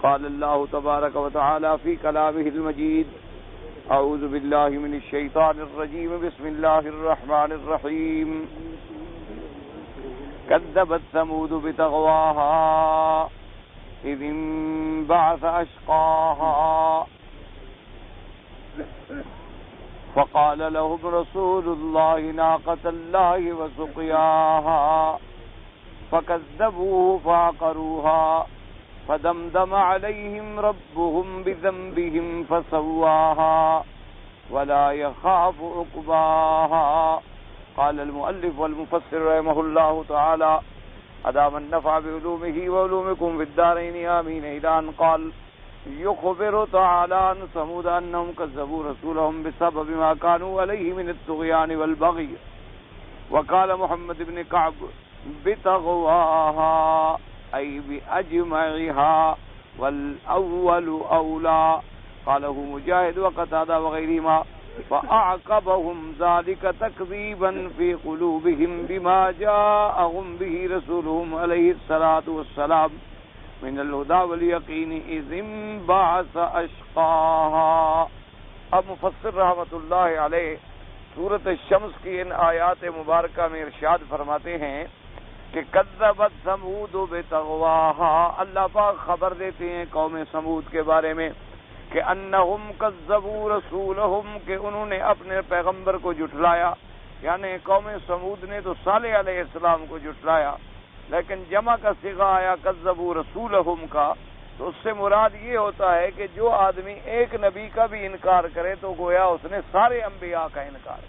قال الله تبارك وتعالى في كلامه المجيد أعوذ بالله من الشيطان الرجيم بسم الله الرحمن الرحيم كذبت ثمود بطغواها إذ انبعث أشقاها فقال لهم رسول الله ناقة الله وسقياها فكذبوه فعقروها فدمدم عليهم ربهم بذنبهم فسواها ولا يخاف عقباها. قال المؤلف والمفسر رحمه الله تعالى أدام النفع بعلومه وعلومكم في الدارين آمين. إلى أن قال يخبر تعالى عن ثمود أنهم كذبوا رسولهم بسبب ما كانوا عليه من الطغيان والبغي. وقال محمد بن كعب بتغواها أي بأجمعها والأول أولى. قاله مجاهد وقتادة وغيرهما. فأعقبهم ذلك تكذيبا في قلوبهم بما جاءهم به رسولهم عليه الصلاة والسلام من الهدى والیقین اذ انبعث اشقاها. اب مفسر رحمۃ اللہ علیہ سورۃ الشمس کی ان آیات مبارکہ میں ارشاد فرماتے ہیں کہ کذبت ثمود بطغواها. اللہ پاک خبر دیتے ہیں قوم ثمود کے بارے میں کہ انہم کذبوا رسولہم، کہ انہوں نے اپنے پیغمبر کو جھٹلایا. یعنی قوم ثمود نے تو صالح علیہ السلام کو جھٹلایا، لیکن جمع کا صیغہ آیا کذبوا رسولہم کا، تو اس سے مراد یہ ہوتا ہے کہ جو آدمی ایک نبی کا بھی انکار کرے تو گویا اس نے سارے انبیاء کا انکار.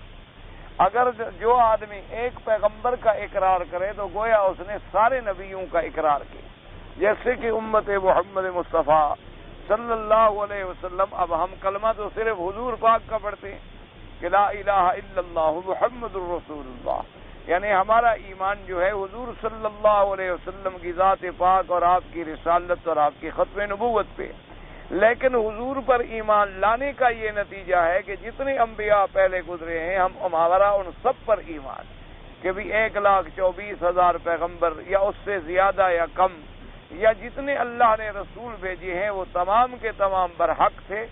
اگر جو آدمی ایک پیغمبر کا اقرار کرے تو گویا اس نے سارے نبیوں کا اقرار کیا. جیسے کہ امت محمد مصطفیٰ صلی اللہ علیہ وسلم، اب ہم کلمہ تو صرف حضور پاک کا پڑھتے ہیں کہ لا الہ الا اللہ محمد الرسول اللہ، یعنی ہمارا ایمان جو ہے حضور صلی اللہ علیہ وسلم کی ذات پاک اور آپ کی رسالت اور آپ کی ختم نبوت پہ. لیکن حضور پر ایمان لانے کا یہ نتیجہ ہے کہ جتنے انبیاء پہلے گزرے ہیں ہمارا ان سب پر ایمان، کہ بھی 1,24,000 پیغمبر یا اس سے زیادہ یا کم، یا جتنے اللہ نے رسول بھیجے ہیں وہ تمام کے تمام برحق تھے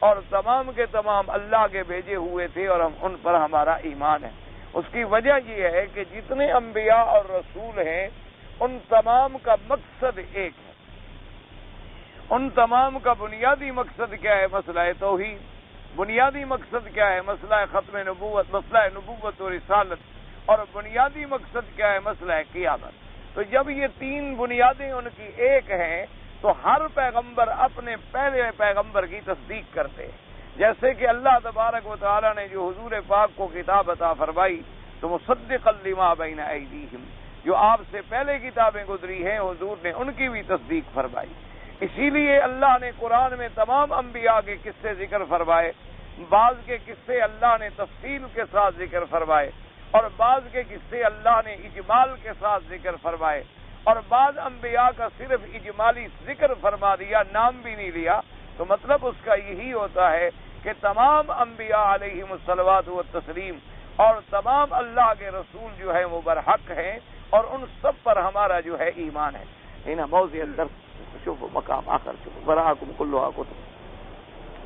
اور تمام کے تمام اللہ کے بھیجے ہوئے تھے، اور ان پر ہمارا ایمان ہے. اس کی وجہ یہ ہے کہ جتنے انبیاء اور رسول ہیں ان تمام کا مقصد ایک ہے. ان تمام کا بنیادی مقصد کیا ہے؟ مسئلہ توحید. بنیادی مقصد کیا ہے؟ مسئلہ ختم نبوت، مسئلہ نبوت و رسالت. اور بنیادی مقصد کیا ہے؟ مسئلہ قیامت. تو جب یہ تین بنیادیں ان کی ایک ہیں تو ہر پیغمبر اپنے پہلے پیغمبر کی تصدیق کرتے ہیں. جیسے کہ اللہ تبارک و تعالی نے جو حضور پاک کو کتاب عطا فرمائی تو مصدقا لما بین ایدیہم، جو آپ سے پہلے کتابیں گزری ہیں حضور نے ان کی بھی تصدیق فرمائی. اسی لیے اللہ نے قرآن میں تمام انبیاء کے قصے ذکر فرمائے. بعض کے قصے اللہ نے تفصیل کے ساتھ ذکر فرمائے اور بعض کے قصے اللہ نے اجمال کے ساتھ ذکر فرمائے، اور بعض انبیاء کا صرف اجمالی ذکر فرما دیا، نام بھی نہیں لیا. تو مطلب اس کا یہی ہوتا ہے کہ تمام انبیاء علیہم الصلوات والتسلیم اور تمام اللہ کے رسول جو ہیں وہ برحق ہیں، اور ان سب پر ہمارا جو ہے ایمان ہے. انہا موضوع الدرس شوفوا مقام آخر شوفوا براءكم كلها كتب.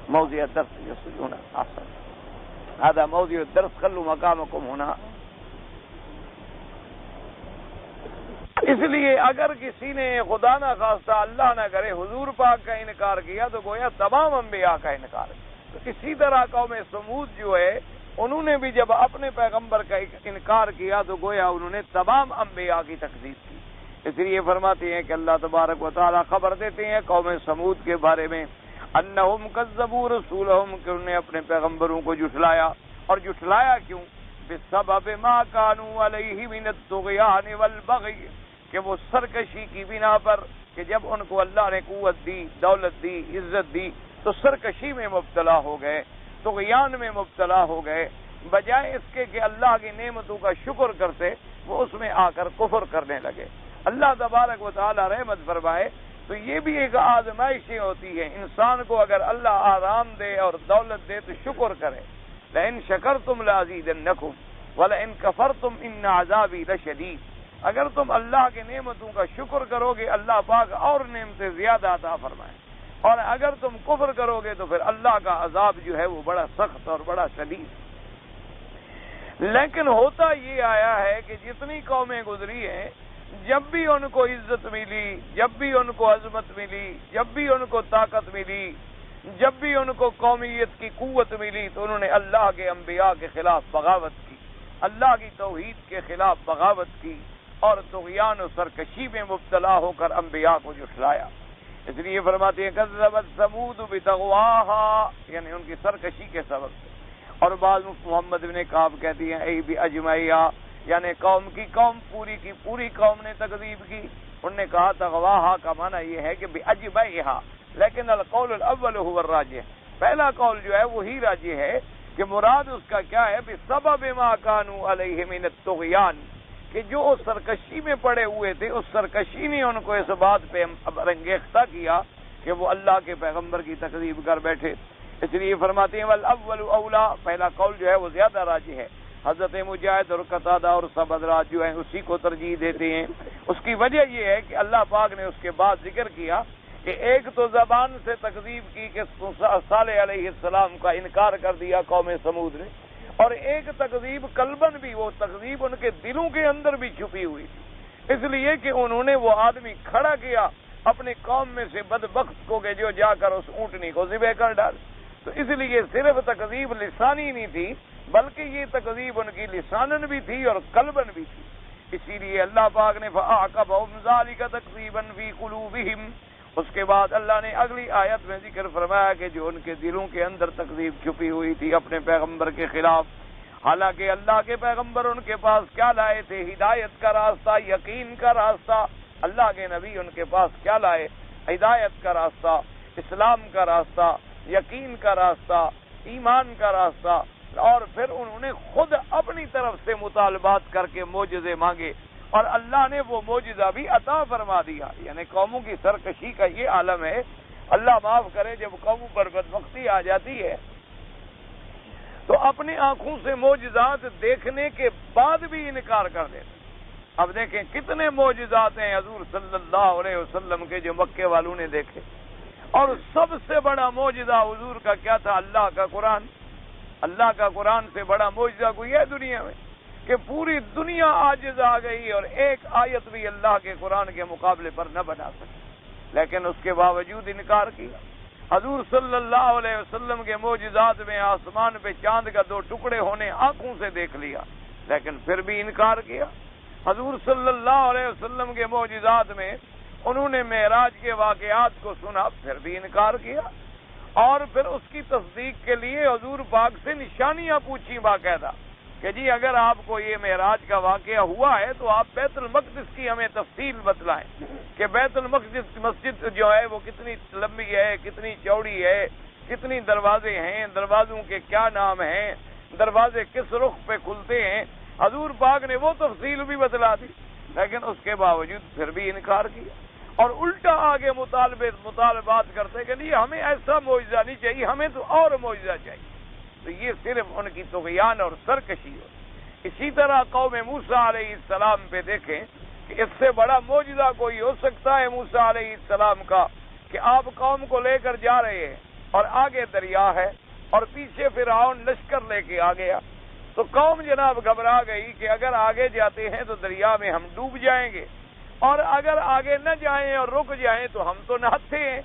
موضوع الدرس يسجون أحسن. هذا موضوع الدرس، خلوا مقامكم هنا. اس لیے اگر کسی نے خدا نہ خواستہ اللہ نہ کرے حضور پاک کا انکار کیا تو گویا تمام انبیاء کا انکار ہے. تو اسی طرح قوم ثمود جو ہے انہوں نے بھی جب اپنے پیغمبر کا انکار کیا تو گویا انہوں نے تمام انبیاء کی تکذیب کی. اس لیے فرماتے ہیں کہ اللہ تبارک و تعالی خبر دیتے ہیں قوم ثمود کے بارے میں انہم کذبوا رسولہم، کہ انہوں نے اپنے پیغمبروں کو جھٹلایا. اور جھٹلایا کیوں؟ بسبب ما كانوا علیہ من الطغیان والبغی، کہ وہ سرکشی کی بنا پر، کہ جب ان کو اللہ نے قوت دی، دولت دی، عزت دی تو سرکشی میں مبتلا ہو گئے، طغیان میں مبتلا ہو گئے. بجائے اس کے کہ اللہ کی نعمتوں کا شکر کرتے وہ اس میں آ کر کفر کرنے لگے. اللہ تبارک و تعالی رحمت فرمائے. تو یہ بھی ایک آزمائشیں ہوتی ہے. انسان کو اگر اللہ آرام دے اور دولت دے تو شکر کرے. لئن شکرتم لازیدنکم ولئن کفرتم ان عذابی لشدید. اگر تم اللہ کے نعمتوں کا شکر کرو گے اللہ پاک اور نعمتیں زیادہ عطا فرمائے. اور اگر تم کفر کرو گے تو پھر اللہ کا عذاب جو ہے وہ بڑا سخت اور بڑا شدید۔ لیکن ہوتا یہ آیا ہے کہ جتنی قومیں گزری ہیں، جب بھی ان کو عزت ملی، جب بھی ان کو عظمت ملی، جب بھی ان کو طاقت ملی، جب بھی ان کو قومیت کی قوت ملی، تو انہوں نے اللہ کے انبیاء کے خلاف بغاوت کی، اللہ کی توحید کے خلاف بغاوت کی، اور طغیان و سرکشی میں مبتلا ہو کر انبیاء کو جھٹلایا۔ اس لیے فرماتے ہیں کذبت ثمود بطغواہا، یعنی ان کی سرکشی کے سبب سے۔ اور بعض محمد بن کعب کہتی ہیں ای باجمعیا، یعنی قوم کی قوم، پوری کی پوری قوم نے تکذیب کی۔ انہوں نے کہا تغواہا کا معنی یہ ہے کہ باجمعہا، لیکن القول الاول هو الراجح، پہلا قول جو ہے وہی راجح ہے کہ مراد اس کا کیا ہے، بسبب ما كانوا علیہ من الطغیان، کہ جو اس سرکشی میں پڑے ہوئے تھے، اس سرکشی نے ان کو اس بات پہ انگیختہ کیا کہ وہ اللہ کے پیغمبر کی تکذیب کر بیٹھے۔ اس لیے فرماتے ہیں والاول اولا، پہلا قول جو ہے وہ زیادہ راجح ہے۔ حضرت مجاہد اور قتادہ اور سب حضرات جو ہیں اسی کو ترجیح دیتے ہیں۔ اس کی وجہ یہ ہے کہ اللہ پاک نے اس کے بعد ذکر کیا کہ ایک تو زبان سے تکذیب کی کہ صالح علیہ السلام کا انکار کر دیا قوم سمود نے، اور ایک تکذیب قلباً بھی، وہ تکذیب ان کے دلوں کے اندر بھی چھپی ہوئی تھی، اس لیے کہ انہوں نے وہ آدمی کھڑا کیا اپنی قوم میں سے بدبخت کو کہ جو جا کر اس اونٹنی کو ذبح کر ڈال۔ تو اس لیے صرف تکذیب لسانی نہیں تھی، بلکہ یہ تکذیب ان کی لسانن بھی تھی اور قلباً بھی تھی۔ اسی لیے اللہ پاک نے فَأَعْقَبَهُمْ ذَلِكَ تَكْذِيبًا فِي قُلُوبِهِمْ، اس کے بعد اللہ نے اگلی آیت میں ذکر فرمایا کہ جو ان کے دلوں کے اندر تکذیب چھپی ہوئی تھی اپنے پیغمبر کے خلاف، حالانکہ اللہ کے پیغمبر ان کے پاس کیا لائے تھے؟ ہدایت کا راستہ، یقین کا راستہ۔ اللہ کے نبی ان کے پاس کیا لائے؟ ہدایت کا راستہ، اسلام کا راستہ، یقین کا راستہ، ایمان کا راستہ، اور پھر انہوں نے خود اپنی طرف سے مطالبات کر کے معجزے مانگے، اور اللہ نے وہ معجزہ بھی عطا فرما دیا۔ یعنی قوموں کی سرکشی کا یہ عالم ہے، اللہ معاف کرے، جب قوموں پر بدبختی آ جاتی ہے تو اپنی آنکھوں سے معجزات دیکھنے کے بعد بھی انکار کر دیتے۔ اب دیکھیں کتنے معجزات ہیں حضور صلی اللہ علیہ وسلم کے جو مکے والوں نے دیکھے، اور سب سے بڑا معجزہ حضور کا کیا تھا؟ اللہ کا قرآن۔ اللہ کا قرآن سے بڑا معجزہ کوئی ہے دنیا میں؟ کہ پوری دنیا عاجز آ گئی اور ایک آیت بھی اللہ کے قرآن کے مقابلے پر نہ بنا سکی، لیکن اس کے باوجود انکار کیا۔ حضور صلی اللہ علیہ وسلم کے معجزات میں آسمان پہ چاند کا 2 ٹکڑے ہونے آنکھوں سے دیکھ لیا، لیکن پھر بھی انکار کیا۔ حضور صلی اللہ علیہ وسلم کے معجزات میں انہوں نے معراج کے واقعات کو سنا، پھر بھی انکار کیا، اور پھر اس کی تصدیق کے لیے حضور پاک سے نشانیاں پوچھی باقاعدہ کہ جی اگر آپ کو یہ معراج کا واقعہ ہوا ہے تو آپ بیت المقدس کی ہمیں تفصیل بتلائیں کہ بیت المقدس مسجد جو ہے وہ کتنی لمبی ہے، کتنی چوڑی ہے، کتنی دروازے ہیں، دروازوں کے کیا نام ہیں، دروازے کس رخ پہ کھلتے ہیں۔ حضور پاک نے وہ تفصیل بھی بتلا دی، لیکن اس کے باوجود پھر بھی انکار کیا، اور الٹا آگے مطالبات کرتے کہ نہیں ہمیں ایسا معجزہ نہیں چاہیے، ہمیں تو اور معجزہ چاہیے۔ تو یہ صرف ان کی طغیان اور سرکشی ہو۔ اسی طرح قوم موسیٰ علیہ السلام پہ دیکھیں کہ اس سے بڑا معجزہ کوئی ہو سکتا ہے موسیٰ علیہ السلام کا کہ آپ قوم کو لے کر جا رہے ہیں اور آگے دریا ہے اور پیچھے فرعون لشکر لے کے آ گیا، تو قوم جناب گھبرا گئی کہ اگر آگے جاتے ہیں تو دریا میں ہم ڈوب جائیں گے، اور اگر آگے نہ جائیں اور رک جائیں تو ہم تو نہتے ہیں،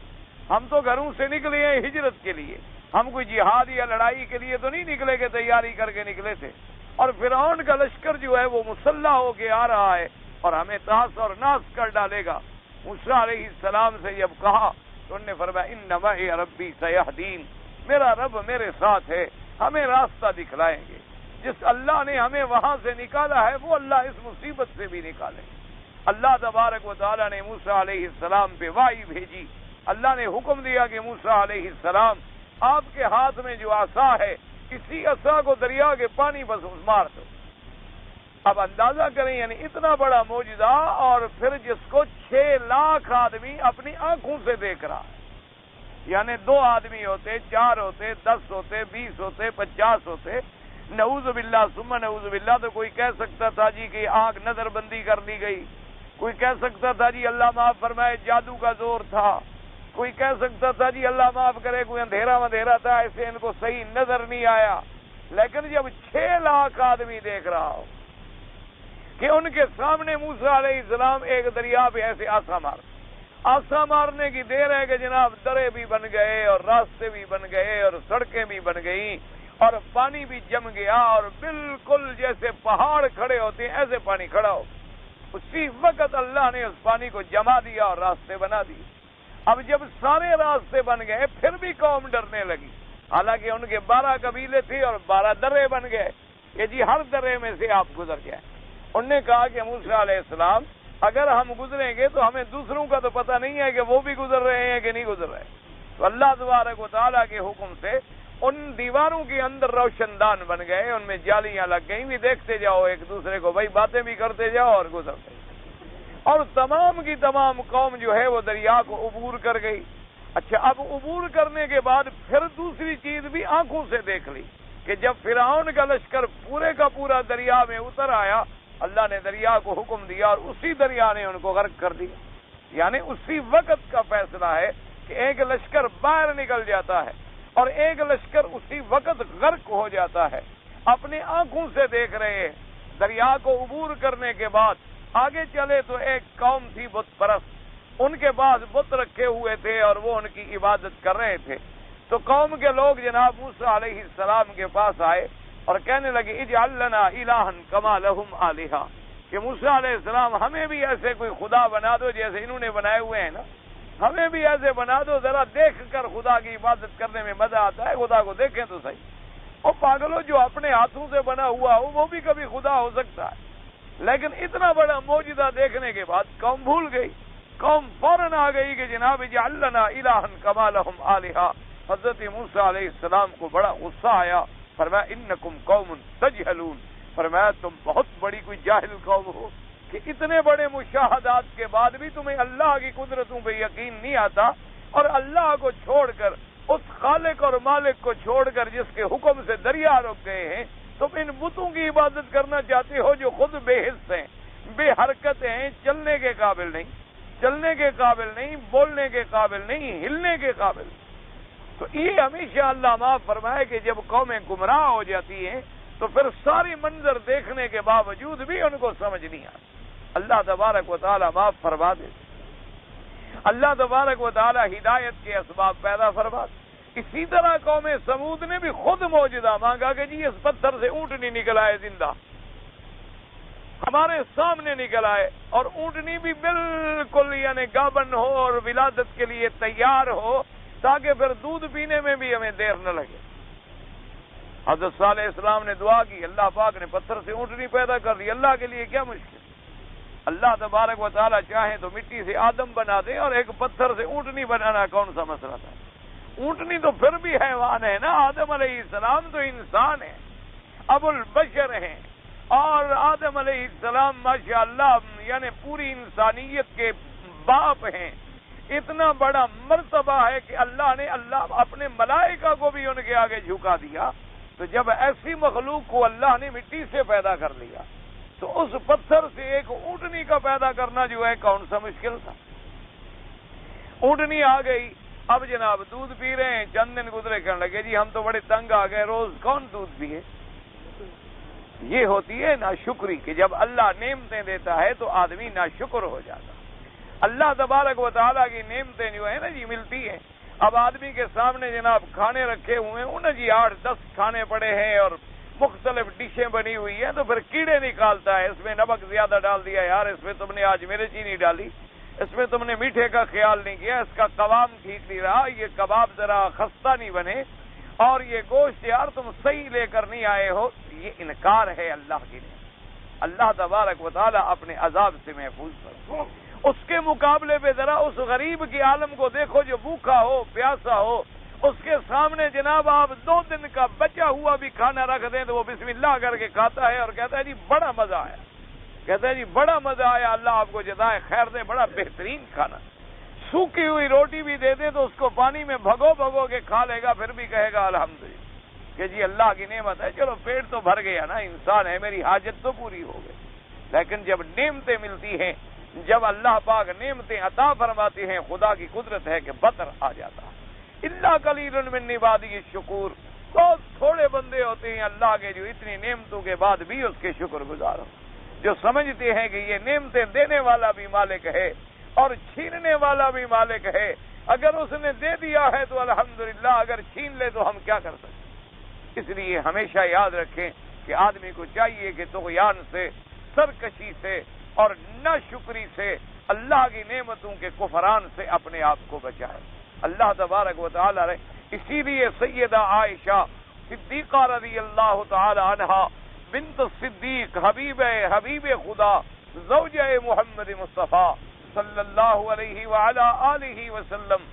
ہم تو گھروں سے نکلے ہیں ہجرت کے لیے، ہم کوئی جہاد یا لڑائی کے لیے تو نہیں نکلے کہ تیاری کر کے نکلے تھے، اور فرعون کا لشکر جو ہے وہ مسلح ہو کے آ رہا ہے اور ہمیں تاس اور ناس کر ڈالے گا۔ موسیٰ علیہ السلام سے جب کہا تو انہوں نے فرمایا ان معی ربی سیہدین، میرا رب میرے ساتھ ہے، ہمیں راستہ دکھلائیں گے۔ جس اللہ نے ہمیں وہاں سے نکالا ہے وہ اللہ اس مصیبت سے بھی نکالے۔ اللہ تبارک و تعالیٰ نے موسیٰ علیہ السلام پہ وحی بھیجی، اللہ نے حکم دیا کہ موسیٰ علیہ السلام آپ کے ہاتھ میں جو عصا ہے اسی عصا کو دریا کے پانی پر مار دو۔ اب اندازہ کریں یعنی اتنا بڑا معجزہ، اور پھر جس کو 6 لاکھ آدمی اپنی آنکھوں سے دیکھ رہا ہے، یعنی 2 آدمی ہوتے، 4 ہوتے، 10 ہوتے، 20 ہوتے، 50 ہوتے، نعوذ باللہ ثم نعوذ باللہ، تو کوئی کہہ سکتا تھا جی کہ آنکھ نظر بندی کر دی گئی، کوئی کہہ سکتا تھا جی اللہ معاف فرمائے جادو کا زور تھا، کوئی کہہ سکتا تھا جی اللہ معاف کرے کوئی اندھیرا تھا، ایسے ان کو صحیح نظر نہیں آیا، لیکن جب 6 لاکھ آدمی دیکھ رہا ہو کہ ان کے سامنے موسیٰ علیہ السلام ایک دریا پہ ایسے آسا مارنے کی دیر ہے کہ جناب درے بھی بن گئے اور راستے بھی بن گئے اور سڑکیں بھی بن گئیں اور پانی بھی جم گیا اور بالکل جیسے پہاڑ کھڑے ہوتے ہیں ایسے پانی کھڑا ہو، اسی وقت اللہ نے اس پانی کو جما دیا اور راستے بنا دیے۔ اب جب سارے راستے بن گئے پھر بھی قوم ڈرنے لگی، حالانکہ ان کے 12 قبیلے تھے اور 12 درے بن گئے کہ جی ہر درے میں سے آپ گزر جائیں۔ انہوں نے کہا کہ موسیٰ علیہ السلام اگر ہم گزریں گے تو ہمیں دوسروں کا تو پتہ نہیں ہے کہ وہ بھی گزر رہے ہیں کہ نہیں گزر رہے، تو اللہ تبارک و تعالیٰ کے حکم سے ان دیواروں کے اندر روشن دان بن گئے، ان میں جالیاں لگ گئیں، بھی دیکھتے جاؤ ایک دوسرے کو، بھائی باتیں بھی کرتے جاؤ اور گزرتے جاؤ، اور تمام کی تمام قوم جو ہے وہ دریا کو عبور کر گئی۔ اچھا، اب عبور کرنے کے بعد پھر دوسری چیز بھی آنکھوں سے دیکھ لی کہ جب فرعون کا لشکر پورے کا پورا دریا میں اتر آیا، اللہ نے دریا کو حکم دیا اور اسی دریا نے ان کو غرق کر دیا۔ یعنی اسی وقت کا فیصلہ ہے کہ ایک لشکر باہر نکل جاتا ہے اور ایک لشکر اسی وقت غرق ہو جاتا ہے۔ اپنی آنکھوں سے دیکھ رہے ہیں۔ دریا کو عبور کرنے کے بعد آگے چلے تو ایک قوم تھی بت پرست، ان کے پاس بت رکھے ہوئے تھے اور وہ ان کی عبادت کر رہے تھے، تو قوم کے لوگ جناب موسیٰ علیہ السلام کے پاس آئے اور کہنے لگے اجعل لنا الہا کما لہم آلہہ، کہ موسیٰ علیہ السلام ہمیں بھی ایسے کوئی خدا بنا دو جیسے انہوں نے بنائے ہوئے ہیں نا، ہمیں بھی ایسے بنا دو، ذرا دیکھ کر خدا کی عبادت کرنے میں مزہ آتا ہے، خدا کو دیکھیں تو صحیح۔ اور پاگلوں، جو اپنے ہاتھوں سے بنا ہوا ہو وہ بھی کبھی خدا ہو سکتا ہے، لیکن اتنا بڑا معجزہ دیکھنے کے بعد قوم بھول گئی، قوم فوراً آ گئی کہ جناب اجعل لنا الہا کما لہم آلہہ۔ حضرت موسیٰ علیہ السلام کو بڑا غصہ آیا، فرمایا انکم قوم تجہلون، فرمایا تم بہت بڑی کوئی جاہل قوم ہو کہ اتنے بڑے مشاہدات کے بعد بھی تمہیں اللہ کی قدرتوں پہ یقین نہیں آتا، اور اللہ کو چھوڑ کر، اس خالق اور مالک کو چھوڑ کر جس کے حکم سے دریا رک گئے ہیں، تم ان بتوں کی عبادت کرنا چاہتے ہو جو خود بے حس ہیں، بے حرکت ہیں، چلنے کے قابل نہیں، بولنے کے قابل نہیں، ہلنے کے قابل نہیں۔ تو یہ ہمیشہ اللہ معاف فرمائے کہ جب قومیں گمراہ ہو جاتی ہیں تو پھر ساری منظر دیکھنے کے باوجود بھی ان کو سمجھ نہیں آتی۔ اللہ تبارک و تعالی معاف فرما دے، اللہ تبارک و تعالی ہدایت کے اسباب پیدا فرما دے۔ اسی طرح قوم سمود نے بھی خود معجزہ مانگا کہ جی اس پتھر سے اونٹنی نکل آئے زندہ، ہمارے سامنے نکل آئے، اور اونٹنی بھی بالکل یعنی گابن ہو اور ولادت کے لیے تیار ہو، تاکہ پھر دودھ پینے میں بھی ہمیں دیر نہ لگے۔ حضرت صالح علیہ السلام نے دعا کی، اللہ پاک نے پتھر سے اونٹنی پیدا کر دی، اللہ کے لیے کیا مشکل۔ اللہ تبارک و تعالیٰ چاہیں تو مٹی سے آدم بنا دے، اور ایک پتھر سے اونٹنی بنانا کون سا مسئلہ تھا؟ اونٹنی تو پھر بھی حیوان ہے نا، آدم علیہ السلام تو انسان ہے، ابو البشر ہیں، اور آدم علیہ السلام ماشاءاللہ یعنی پوری انسانیت کے باپ ہیں۔ اتنا بڑا مرتبہ ہے کہ اللہ اپنے ملائکہ کو بھی ان کے آگے جھکا دیا، تو جب ایسی مخلوق کو اللہ نے مٹی سے پیدا کر لیا تو اس پتھر سے ایک اونٹنی کا پیدا کرنا جو ہے کون سا مشکل تھا۔ اونٹنی آ گئی، اب جناب دودھ پی رہے ہیں، چند دن گزرے کہنے لگے جی ہم تو بڑے تنگ آ گئے، روز کون دودھ پیے۔ یہ ہوتی ہے ناشکری کہ جب اللہ نعمتیں دیتا ہے تو آدمی ناشکر ہو جاتا۔ اللہ تبارک و تعالیٰ کی نعمتیں جو ہے نا جی ملتی ہیں، اب آدمی کے سامنے جناب کھانے رکھے ہوئے ہیں، انہیں جی 8-10 کھانے پڑے ہیں اور مختلف ڈشیں بنی ہوئی ہیں، تو پھر کیڑے نکالتا ہے، اس میں نمک زیادہ ڈال دیا، یار اس میں تم نے آج مرچی نہیں ڈالی، اس میں تم نے میٹھے کا خیال نہیں کیا، اس کا قوام ٹھیک نہیں رہا، یہ کباب ذرا خستہ نہیں بنے، اور یہ گوشت یار تم صحیح لے کر نہیں آئے ہو۔ یہ انکار ہے اللہ کی نعمت۔ اللہ تبارک و تعالیٰ اپنے عذاب سے محفوظ کرے۔ اس کے مقابلے پہ ذرا اس غریب کے عالم کو دیکھو جو بھوکا ہو، پیاسا ہو، اس کے سامنے جناب آپ 2 دن کا بچا ہوا بھی کھانا رکھ دیں تو وہ بسم اللہ کر کے کھاتا ہے اور کہتا ہے جی بڑا مزہ آیا، کہتا ہے جی بڑا مزہ آیا، اللہ آپ کو جزائے خیر دے، بڑا بہترین کھانا۔ سوکھی ہوئی روٹی بھی دے دیں تو اس کو پانی میں بھگو کے کھا لے گا، پھر بھی کہے گا الحمدللہ کہ جی اللہ کی نعمت ہے، چلو پیٹ تو بھر گیا نا، انسان ہے، میری حاجت تو پوری ہو گئی۔ لیکن جب نعمتیں ملتی ہیں جب اللہ پاک نعمتیں عطا فرماتے ہیں خدا کی قدرت ہے کہ بطر آ جاتا ہے۔ الا قلیل من عبادی الشکور، بہت تھوڑے بندے ہوتے ہیں اللہ کے جو اتنی نعمتوں کے بعد بھی اس کے شکر گزار ہو، جو سمجھتے ہیں کہ یہ نعمتیں دینے والا بھی مالک ہے اور چھیننے والا بھی مالک ہے، اگر اس نے دے دیا ہے تو الحمدللہ، اگر چھین لے تو ہم کیا کر سکتے۔ اس لیے ہمیشہ یاد رکھیں کہ آدمی کو چاہیے کہ طغیان سے، سرکشی سے اور ناشکری سے، اللہ کی نعمتوں کے کفران سے اپنے آپ کو بچائے۔ اللہ تبارک و تعالی رہے۔ اسی لیے سیدہ عائشہ صدیقہ رضی اللہ تعالی عنہا بنت صدیق حبیب خدا زوجہ محمد مصطفیٰ صلی اللہ علیہ وعلا آلہ وسلم،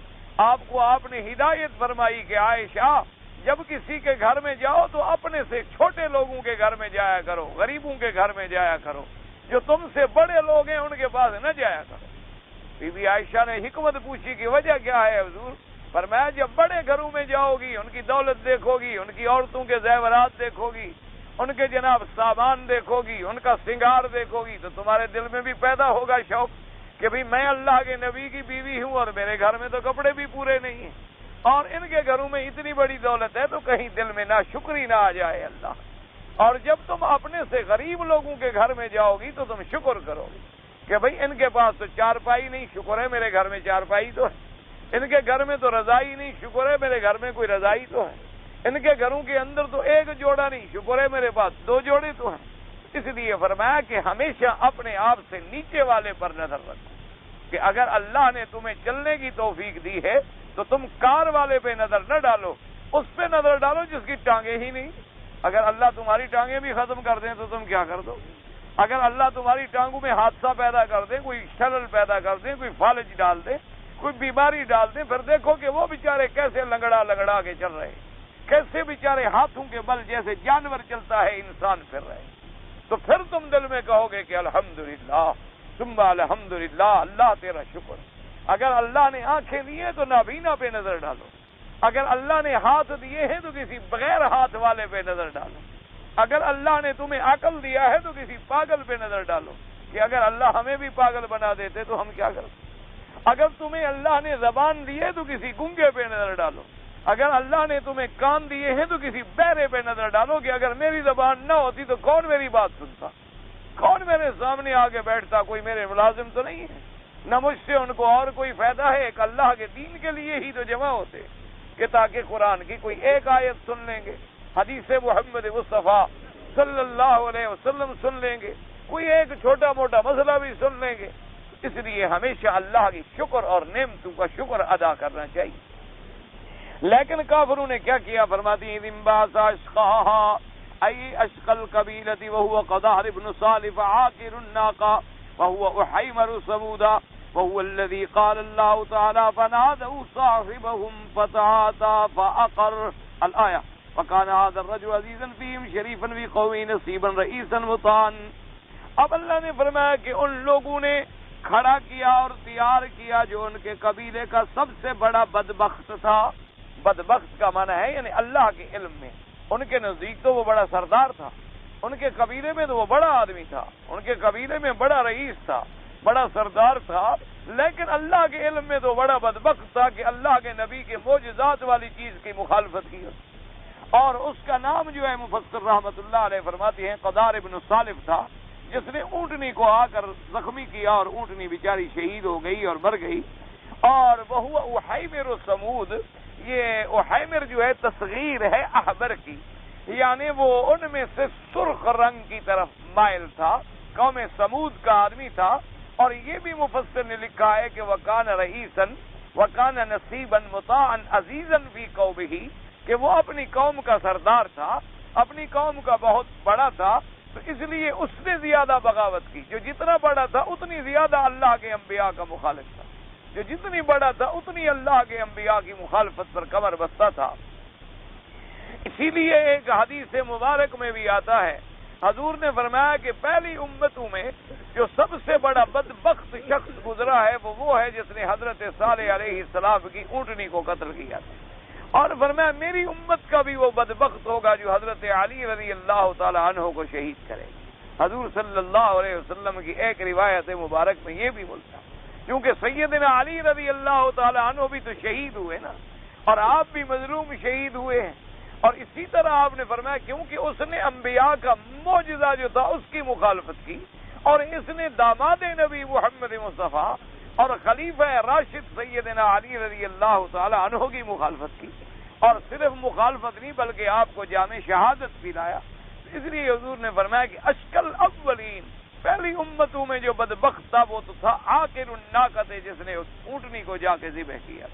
آپ نے ہدایت فرمائی کہ عائشہ جب کسی کے گھر میں جاؤ تو اپنے سے چھوٹے لوگوں کے گھر میں جایا کرو، غریبوں کے گھر میں جایا کرو، جو تم سے بڑے لوگ ہیں ان کے پاس نہ جایا کرو۔ بی بی عائشہ نے حکمت پوچھی کہ وجہ کیا ہے حضور؟ فرمایا جب بڑے گھروں میں جاؤ گی، ان کی دولت دیکھو گی، ان کی عورتوں کے زیورات دیکھو گی، ان کے جناب سامان دیکھو گی، ان کا سنگار دیکھو گی، تو تمہارے دل میں بھی پیدا ہوگا شوق کہ بھئی میں اللہ کے نبی کی بیوی ہوں اور میرے گھر میں تو کپڑے بھی پورے نہیں ہیں، اور ان کے گھروں میں اتنی بڑی دولت ہے، تو کہیں دل میں ناشکری نہ آ جائے اللہ۔ اور جب تم اپنے سے غریب لوگوں کے گھر میں جاؤ گی تو تم شکر کرو گی کہ بھئی ان کے پاس تو چارپائی نہیں، شکر ہے میرے گھر میں چارپائی تو ہے، ان کے گھر میں تو رضائی نہیں، شکر ہے میرے گھر میں کوئی رضائی تو ہے، ان کے گھروں کے اندر تو ایک جوڑا نہیں، شکر ہے میرے پاس 2 جوڑے تو ہیں۔ اس لیے فرمایا کہ ہمیشہ اپنے آپ سے نیچے والے پر نظر رکھو، کہ اگر اللہ نے تمہیں چلنے کی توفیق دی ہے تو تم کار والے پہ نظر نہ ڈالو، اس پہ نظر ڈالو جس کی ٹانگیں ہی نہیں۔ اگر اللہ تمہاری ٹانگیں بھی ختم کر دیں تو تم کیا کر دو؟ اگر اللہ تمہاری ٹانگوں میں حادثہ پیدا کر دے، کوئی شلل پیدا کر دے، کوئی فالج ڈال دے، کوئی بیماری ڈال دیں، پھر دیکھو کہ وہ بیچارے کیسے لنگڑا کے چل رہے، کیسے بیچارے ہاتھوں کے بل جیسے جانور چلتا ہے انسان پھر رہے، تو پھر تم دل میں کہو گے کہ الحمدللہ ثم الحمدللہ، اللہ تیرا شکر۔ اگر اللہ نے آنکھیں دی ہیں تو نابینا پہ نظر ڈالو، اگر اللہ نے ہاتھ دیے ہیں تو کسی بغیر ہاتھ والے پہ نظر ڈالو، اگر اللہ نے تمہیں عقل دیا ہے تو کسی پاگل پہ نظر ڈالو، کہ اگر اللہ ہمیں بھی پاگل بنا دیتے تو ہم کیا کرتے۔ اگر تمہیں اللہ نے زبان دی ہے تو کسی گنگے پہ نظر ڈالو، اگر اللہ نے تمہیں کان دیے ہیں تو کسی بہرے پہ نظر ڈالو، کہ اگر میری زبان نہ ہوتی تو کون میری بات سنتا، کون میرے سامنے آگے بیٹھتا، کوئی میرے ملازم تو نہیں ہے، نہ مجھ سے ان کو اور کوئی فائدہ ہے، ایک اللہ کے دین کے لیے ہی تو جمع ہوتے کہ تاکہ قرآن کی کوئی ایک آیت سن لیں گے، حدیث محمد مصطفیٰ صلی اللہ علیہ وسلم سن لیں گے، کوئی ایک چھوٹا موٹا مسئلہ بھی سن لیں گے۔ اس لیے ہمیشہ اللہ کی شکر اور نعمتوں کا شکر ادا کرنا چاہیے۔ لیکن کافروں نے کیا کیا؟ فرماتی ہیں ذنباس اشقاہا ای اشقل قبیلتی وہو قدار ابن صالف عاقر الناقہ وہو احیمر سمودا وهو الذي قال الله تعالى فنادوا صاحبهم فتعاطى فعقر الآية وكان هذا الرجل عزيزا فيهم شريفا في قومه نصيبا رئيسا مطاعا۔ اب اللہ نے فرمایا کہ ان لوگوں نے کھڑا کیا اور تیار کیا جو ان کے قبیلے کا سب سے بڑا بدبخت تھا۔ بدبخت کا معنی ہے یعنی اللہ کے علم میں ان کے نزدیک تو وہ بڑا سردار تھا، ان کے قبیلے میں تو وہ بڑا آدمی تھا، ان کے قبیلے میں بڑا رئیس تھا، بڑا سردار تھا، لیکن اللہ کے علم میں تو بڑا بدبخت تھا کہ اللہ کے نبی کے معجزات والی چیز کی مخالفت کی۔ اور اس کا نام جو ہے مفسر رحمت اللہ علیہ فرماتے ہیں قدار ابن صالف تھا، جس نے اونٹنی کو آ کر زخمی کیا اور اونٹنی بیچاری شہید ہو گئی اور مر گئی۔ اور وہ احیمر سمود، یہ احیمر جو ہے تصغیر ہے احبر کی، یعنی وہ ان میں سے سرخ رنگ کی طرف مائل تھا، قوم سمود کا آدمی تھا۔ اور یہ بھی مفسر نے لکھا ہے کہ وکان رئیسن وکان نصیبا مطاعا عزیزا فی قومہ، کہ وہ اپنی قوم کا سردار تھا، اپنی قوم کا بہت بڑا تھا، تو اس لیے اس نے زیادہ بغاوت کی۔ جو جتنا بڑا تھا اتنی زیادہ اللہ کے انبیاء کا مخالف تھا، جو جتنی بڑا تھا اتنی اللہ کے انبیاء کی مخالفت پر کمر بستہ تھا۔ اسی لیے ایک حدیث مبارک میں بھی آتا ہے، حضور نے فرمایا کہ پہلی امتوں میں جو سب سے بڑا بدبخت شخص گزرا ہے وہ ہے جس نے حضرت صالح علیہ السلام کی اونٹنی کو قتل کیا تھا، اور فرمایا میری امت کا بھی وہ بدبخت ہوگا جو حضرت علی رضی اللہ تعالی عنہ کو شہید کرے۔ حضور صلی اللہ علیہ وسلم کی ایک روایت مبارک میں یہ بھی بولتا ہے، کیونکہ سیدنا علی رضی اللہ تعالی عنہ بھی تو شہید ہوئے نا، اور آپ بھی مظلوم شہید ہوئے ہیں، اور اسی طرح آپ نے فرمایا کیونکہ اس نے انبیاء کا معجزہ جو تھا اس کی مخالفت کی، اور اس نے داماد نبی محمد مصطفیٰ اور خلیفہ راشد سیدنا علی رضی اللہ تعالی عنہ کی مخالفت کی، اور صرف مخالفت نہیں بلکہ آپ کو جامع شہادت بھی لایا۔ اس لیے حضور نے فرمایا کہ اشکل اولین، پہلی امتوں میں جو بدبخت تھا وہ تو تھا عاقر الناقۃ، جس نے اس اونٹنی کو جا کے ذبح کیا۔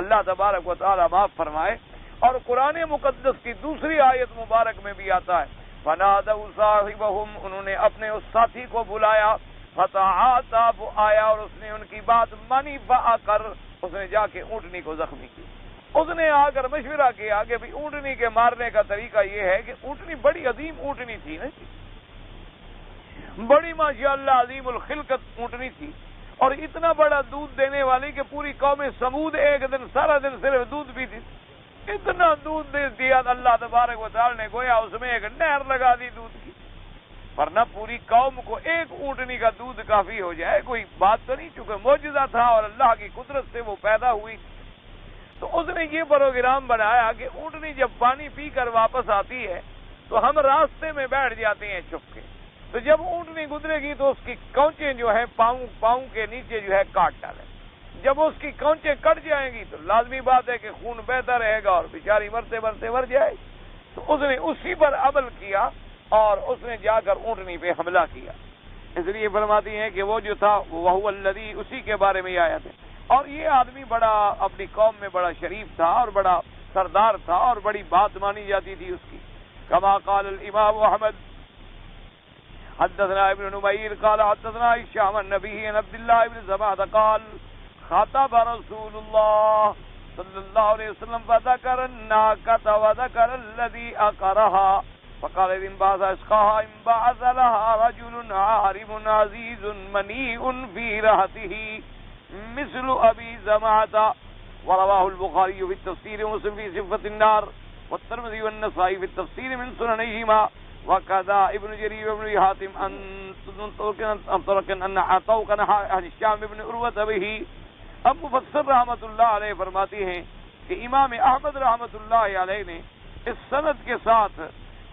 اللہ تبارک و تعالی معاف فرمائے۔ اور قرآن مقدس کی دوسری آیت مبارک میں بھی آتا ہے فنادوا صاحبهم، انہوں نے اپنے اس ساتھی کو بلایا، فتعاطى، وہ آیا اور اس نے ان کی بات مانی، فعقر، اس نے جا کے اونٹنی کو زخمی کی۔ اس نے آ کر مشورہ کیا کہ بھی اونٹنی کے مارنے کا طریقہ یہ ہے کہ اونٹنی بڑی عظیم اونٹنی تھی نا، بڑی ماشاءاللہ عظیم الخلقت اونٹنی تھی، اور اتنا بڑا دودھ دینے والی کہ پوری قوم سمود ایک دن سارا دن صرف دودھ پیتی، اتنا دودھ دے دیا اللہ تبارک و تعالی نے، گویا اس میں ایک نہر لگا دی دودھ کی، ورنہ پوری قوم کو ایک اونٹنی کا دودھ کافی ہو جائے، کوئی بات تو نہیں، چونکہ معجزہ تھا اور اللہ کی قدرت سے وہ پیدا ہوئی۔ تو اس نے یہ پروگرام بنایا کہ اونٹنی جب پانی پی کر واپس آتی ہے تو ہم راستے میں بیٹھ جاتے ہیں چھپ کے، تو جب اونٹنی گزرے گی تو اس کی کونچیں جو ہے پاؤں کے نیچے جو ہے کاٹ ڈالیں، جب اس کی کونچیں کٹ جائیں گی تو لازمی بات ہے کہ خون بہتا رہے گا اور بیچاری مرتے مرتے مر جائے گی۔ تو اس نے اسی پر عمل کیا اور اس نے جا کر اونٹنی پہ حملہ کیا۔ اس لیے فرماتی ہیں کہ وہ جو تھا وہو الذی، اسی کے بارے میں آیا تھا، اور یہ آدمی بڑا اپنی قوم میں بڑا شریف تھا اور بڑا سردار تھا اور بڑی بات مانی جاتی تھی اس کی۔ کما قال الامام احمد حدثنا ابن نمیر قال حدثنا هشام النبی عن عبد الله بن زمعة قال خاطب رسول الله صلی اللہ علیہ وسلم فذكر الناقة وذكر الذي أقرها فقال إن بعث أشقاها إن بعث لها رجل عارم عزيز منيء في رهته مثل أبي زمعة، ورواه البخاري في التفسير ومسلم في صفة النار والترمذي والنسائي في التفسير من سننهما، وكذا ابن جرير وابن حاتم أن عطوك عن الشام بن عروة به۔ اب مفسر رحمۃ اللہ علیہ فرماتی ہیں کہ امام احمد رحمۃ اللہ علیہ نے اس سند کے ساتھ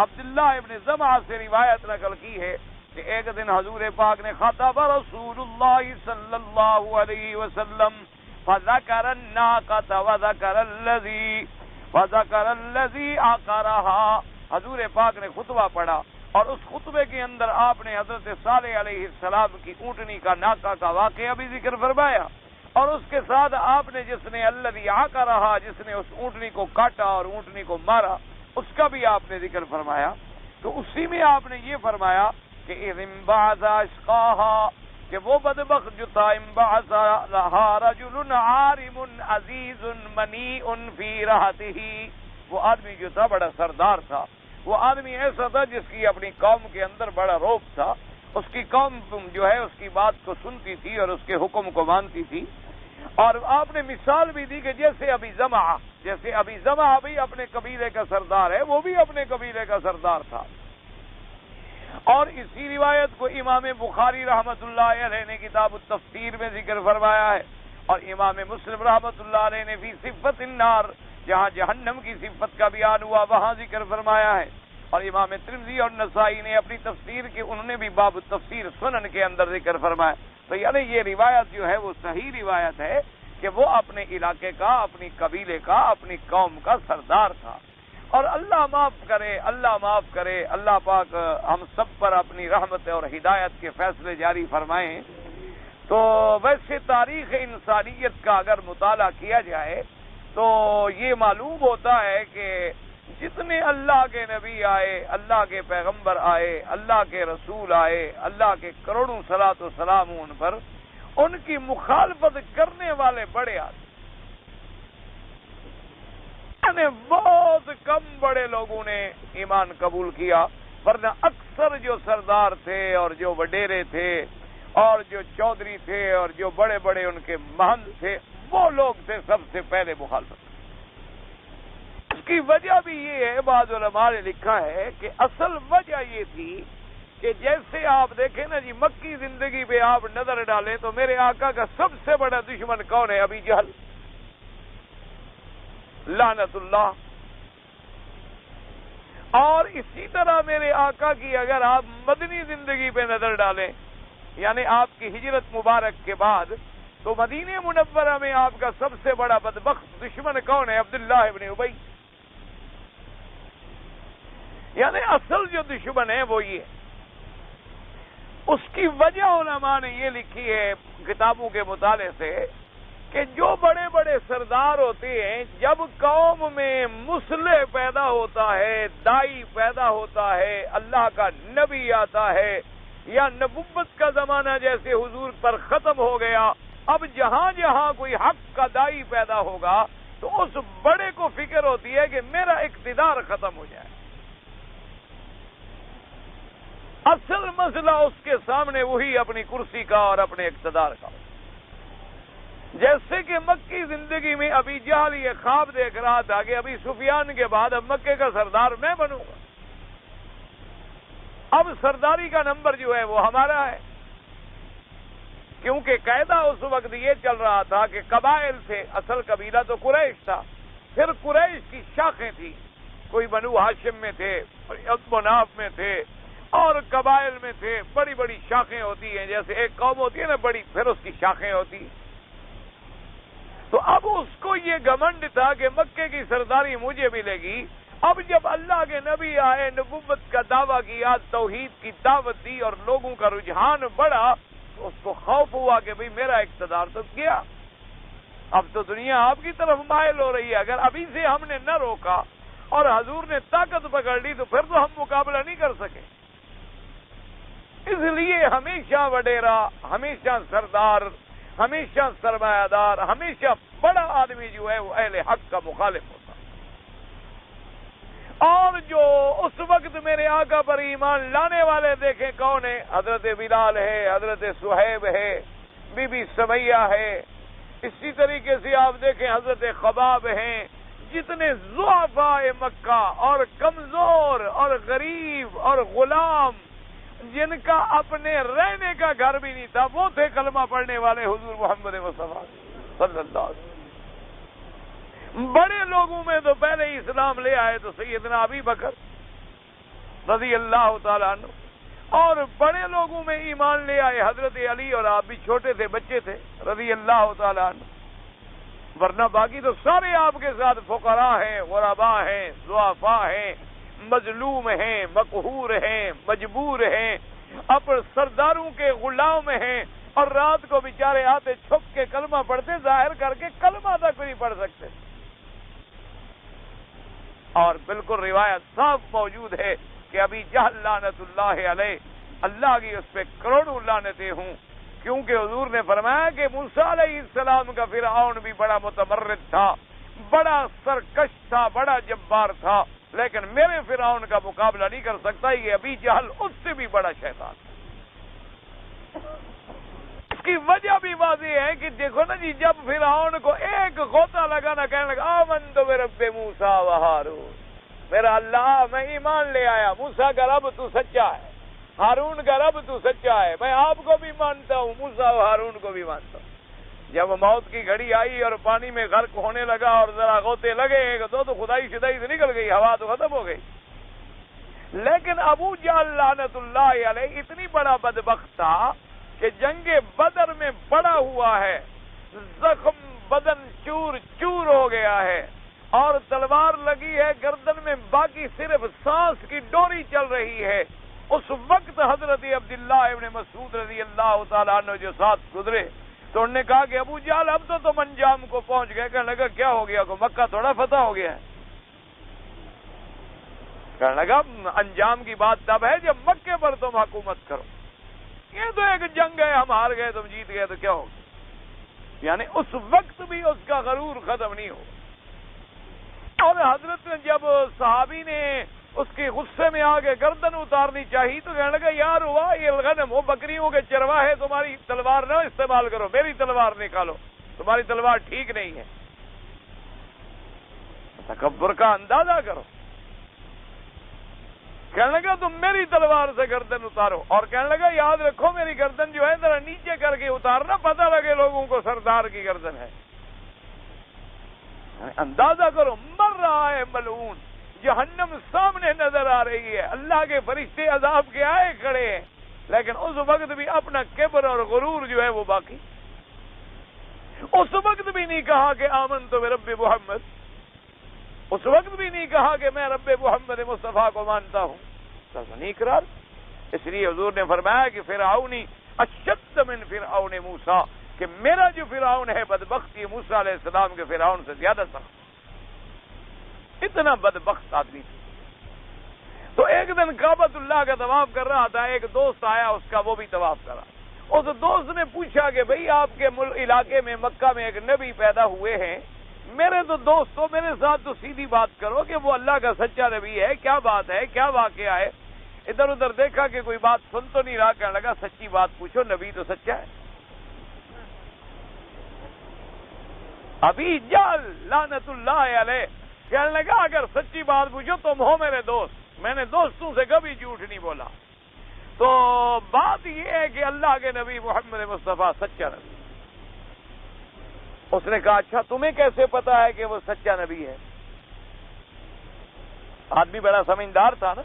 عبداللہ ابن زمعہ سے روایت نقل کی ہے کہ ایک دن حضور پاک نے خاطب رسول اللہ صلی اللہ علیہ وسلم فذكر الناقة وذكر الذي عقرها، حضور پاک نے خطبہ پڑھا اور اس خطبے کے اندر آپ نے حضرت صالح علیہ السلام کی اونٹنی کا ناقہ کا واقعہ بھی ذکر فرمایا، اور اس کے ساتھ آپ نے جس نے الذی عقرها، جس نے اس اونٹنی کو کاٹا اور اونٹنی کو مارا، اس کا بھی آپ نے ذکر فرمایا۔ تو اسی میں آپ نے یہ فرمایا کہ اذ انبعث اشقاها، کہ وہ بدبخت جو تھا انبعث لها رجل عارم عزیز منیء فی رہته، وہ آدمی جو تھا بڑا سردار تھا، وہ آدمی ایسا تھا جس کی اپنی قوم کے اندر بڑا رعب تھا، اس کی قوم جو ہے اس کی بات کو سنتی تھی اور اس کے حکم کو مانتی تھی۔ اور آپ نے مثال بھی دی کہ جیسے ابی زمعہ بھی اپنے قبیلے کا سردار ہے، وہ بھی اپنے قبیلے کا سردار تھا۔ اور اسی روایت کو امام بخاری رحمۃ اللہ علیہ نے کتاب التفسیر میں ذکر فرمایا ہے، اور امام مسلم رحمۃ اللہ علیہ نے فی صفت النار، جہاں جہنم کی صفت کا بیان ہوا وہاں ذکر فرمایا ہے، اور امام ترمذی اور نسائی نے اپنی تفسیر کے انہوں نے بھی باب التفسیر سنن کے اندر ذکر فرمایا۔ تو یعنی یہ روایت جو ہے وہ صحیح روایت ہے کہ وہ اپنے علاقے کا، اپنی قبیلے کا، اپنی قوم کا سردار تھا۔ اور اللہ معاف کرے، اللہ پاک ہم سب پر اپنی رحمت اور ہدایت کے فیصلے جاری فرمائیں۔ تو ویسے تاریخ انسانیت کا اگر مطالعہ کیا جائے تو یہ معلوم ہوتا ہے کہ جتنے اللہ کے نبی آئے، اللہ کے پیغمبر آئے، اللہ کے رسول آئے، اللہ کے کروڑوں صلاۃ و سلام ان پر، ان کی مخالفت کرنے والے بڑے آدمی، بہت کم بڑے لوگوں نے ایمان قبول کیا، ورنہ اکثر جو سردار تھے اور جو وڈیرے تھے اور جو چودھری تھے اور جو بڑے بڑے ان کے مہنت تھے، وہ لوگ تھے سب سے پہلے مخالفت۔ اس کی وجہ بھی یہ ہے، بعض علماء نے لکھا ہے کہ اصل وجہ یہ تھی کہ جیسے آپ دیکھیں نا جی مکی زندگی پہ آپ نظر ڈالیں تو میرے آقا کا سب سے بڑا دشمن کون ہے؟ ابی جہل لعنت اللہ. اور اسی طرح میرے آقا کی اگر آپ مدنی زندگی پہ نظر ڈالیں یعنی آپ کی ہجرت مبارک کے بعد تو مدینہ منورہ میں آپ کا سب سے بڑا بدبخت دشمن کون ہے؟ عبداللہ ابن ابی. یعنی اصل جو دشمن ہے وہ یہ. اس کی وجہ علماء نے یہ لکھی ہے کتابوں کے مطالعے سے کہ جو بڑے بڑے سردار ہوتے ہیں جب قوم میں مصلح پیدا ہوتا ہے، دائی پیدا ہوتا ہے، اللہ کا نبی آتا ہے یا نبوت کا زمانہ جیسے حضور پر ختم ہو گیا، اب جہاں جہاں کوئی حق کا دائی پیدا ہوگا تو اس بڑے کو فکر ہوتی ہے کہ میرا اقتدار ختم ہو جائے. اصل مسئلہ اس کے سامنے وہی اپنی کرسی کا اور اپنے اقتدار کا. جیسے کہ مکی زندگی میں ابھی جہل یہ خواب دیکھ رہا تھا کہ ابھی سفیان کے بعد اب مکے کا سردار میں بنوں گا، اب سرداری کا نمبر جو ہے وہ ہمارا ہے. کیونکہ قاعدہ اس وقت یہ چل رہا تھا کہ قبائل تھے، اصل قبیلہ تو قریش تھا، پھر قریش کی شاخیں تھیں، کوئی بنو ہاشم میں تھے، عبد مناف میں تھے اور قبائل میں تھے. بڑی بڑی شاخیں ہوتی ہیں، جیسے ایک قوم ہوتی ہے نا بڑی، پھر اس کی شاخیں ہوتی. تو اب اس کو یہ گھمنڈ تھا کہ مکے کی سرداری مجھے ملے گی. اب جب اللہ کے نبی آئے، نبوت کا دعویٰ کیا، توحید کی دعوت دی اور لوگوں کا رجحان بڑھا تو اس کو خوف ہوا کہ بھئی میرا اقتدار تو گیا، اب تو دنیا آپ کی طرف مائل ہو رہی ہے. اگر ابھی سے ہم نے نہ روکا اور حضور نے طاقت پکڑ لی تو پھر تو ہم مقابلہ نہیں کر سکے. اس لیے ہمیشہ وڈیرا، ہمیشہ سردار، ہمیشہ سرمایہ دار، ہمیشہ بڑا آدمی جو ہے وہ اہل حق کا مخالف ہوتا. اور جو اس وقت میرے آقا پر ایمان لانے والے دیکھیں کون ہیں؟ حضرت بلال ہے، حضرت صہیب ہے، بی بی سمیہ ہے. اسی طریقے سے آپ دیکھیں حضرت خباب ہیں. جتنے ضعفاء مکہ اور کمزور اور غریب اور غلام جن کا اپنے رہنے کا گھر بھی نہیں تھا وہ تھے کلمہ پڑھنے والے حضور محمد مصطفیٰ صلی اللہ علیہ وسلم. بڑے لوگوں میں تو پہلے ہی اسلام لے آئے تو سیدنا ابی بکر رضی اللہ تعالیٰ عنہ، اور بڑے لوگوں میں ایمان لے آئے حضرت علی، اور آپ بھی چھوٹے تھے، بچے تھے، رضی اللہ تعالیٰ عنہ. ورنہ باقی تو سارے آپ کے ساتھ فقراء ہیں، غرباء ہیں، ضعفاء ہیں، مظلوم ہیں، مقہور ہیں، مجبور ہیں، اپنے سرداروں کے غلام ہیں، اور رات کو بیچارے آتے چھپ کے کلمہ پڑھتے، ظاہر کر کے کلمہ تک نہیں پڑھ سکتے. اور بالکل روایت صاف موجود ہے کہ ابھی جہل لعنت اللہ علیہ، اللہ کی اس پہ کروڑوں لعنتیں ہوں، کیونکہ حضور نے فرمایا کہ موسیٰ علیہ السلام کا فرعون بھی بڑا متمرد تھا، بڑا سرکش تھا، بڑا جبار تھا، لیکن میرے فرعون کا مقابلہ نہیں کر سکتا. یہ ابھی جہل اس سے بھی بڑا شیطان. اس کی وجہ بھی واضح ہے کہ دیکھو نا جی، جب فرعون کو ایک غوطہ لگانا، کہنے لگا آمنت برب موسیٰ و ہارون، میرا اللہ میں ایمان لے آیا، موسیٰ کا رب تو سچا ہے، ہارون کا رب تو سچا ہے، میں آپ کو بھی مانتا ہوں، موسیٰ و ہارون کو بھی مانتا ہوں. جب موت کی گھڑی آئی اور پانی میں غرق ہونے لگا اور ذرا غوطے لگے تو خدائی شدائی سے نکل گئی، ہوا تو ختم ہو گئی. لیکن ابو جہل لعنت اللہ علیہ اتنی بڑا بدبخت تھا کہ جنگ بدر میں پڑا ہوا ہے، زخم بدن چور چور ہو گیا ہے اور تلوار لگی ہے گردن میں، باقی صرف سانس کی ڈوری چل رہی ہے. اس وقت حضرت عبداللہ ابن مسعود رضی اللہ تعالیٰ عنہ جو ساتھ گزرے تو انہوں نے کہا کہ ابو جہل اب تو تم انجام کو پہنچ گئے. کہنے لگا کیا ہو گیا؟ کو مکہ تھوڑا فتح ہو گیا ہے. کہنے لگا انجام کی بات تب ہے جب مکے پر تم حکومت کرو. یہ تو ایک جنگ ہے، ہم ہار گئے تم جیت گئے تو کیا ہوگا؟ یعنی اس وقت بھی اس کا غرور ختم نہیں ہو. اور حضرت نے جب صحابی نے اس کے غصے میں آگے گردن اتارنی چاہیے تو کہنے لگا یار ہوا یہ الغنم ہو، بکریوں کے چرواہے، تمہاری تلوار نہ استعمال کرو، میری تلوار نکالو، تمہاری تلوار ٹھیک نہیں ہے. تکبر کا اندازہ کرو. کہنے لگا تم میری تلوار سے گردن اتارو، اور کہنے لگا یاد رکھو میری گردن جو ہے ذرا نیچے کر کے اتارنا، پتہ لگے لوگوں کو سردار کی گردن ہے۔ اندازہ کرو، مر رہا ہے ملعون، جہنم سامنے نظر آ رہی ہے، اللہ کے فرشتے عذاب کے آئے کھڑے ہیں، لیکن اس وقت بھی اپنا کبر اور غرور جو ہے وہ باقی۔ اس وقت بھی نہیں کہا کہ آمنت برب محمد، اس وقت بھی نہیں کہا کہ میں رب محمد مصطفیٰ کو مانتا ہوں، نہیں اقرار۔ اس لیے حضور نے فرمایا کہ فرعونی اشد من فرعون موسیٰ، کہ میرا جو فرعون ہے بدبخت، یہ موسیٰ علیہ السلام کے فرعون سے زیادہ سخت، اتنا بدبخت آدمی تھا۔ تو ایک دن کعبۃ اللہ کا طواف کر رہا تھا، ایک دوست آیا اس کا، وہ بھی طواف کرا۔ اس دوست نے پوچھا کہ بھئی آپ کے علاقے میں مکہ میں ایک نبی پیدا ہوئے ہیں، میرے تو دوستو میرے ساتھ تو سیدھی بات کرو کہ وہ اللہ کا سچا نبی ہے، کیا بات ہے، کیا واقعہ ہے؟ ادھر ادھر دیکھا کہ کوئی بات سن تو نہیں رہا، کہنے لگا سچی بات پوچھو، نبی تو سچا ہے۔ ابھی جال لعنت اللہ علیہ کہنے لگا اگر سچی بات پوچھو تم ہو میرے دوست، میں نے دوستوں سے کبھی جھوٹ نہیں بولا۔ تو بات یہ ہے کہ اللہ کے نبی محمد مصطفیٰ سچا نبی۔ اس نے کہا اچھا تمہیں کیسے پتا ہے کہ وہ سچا نبی ہے؟ آدمی بڑا سمجھدار تھا نا،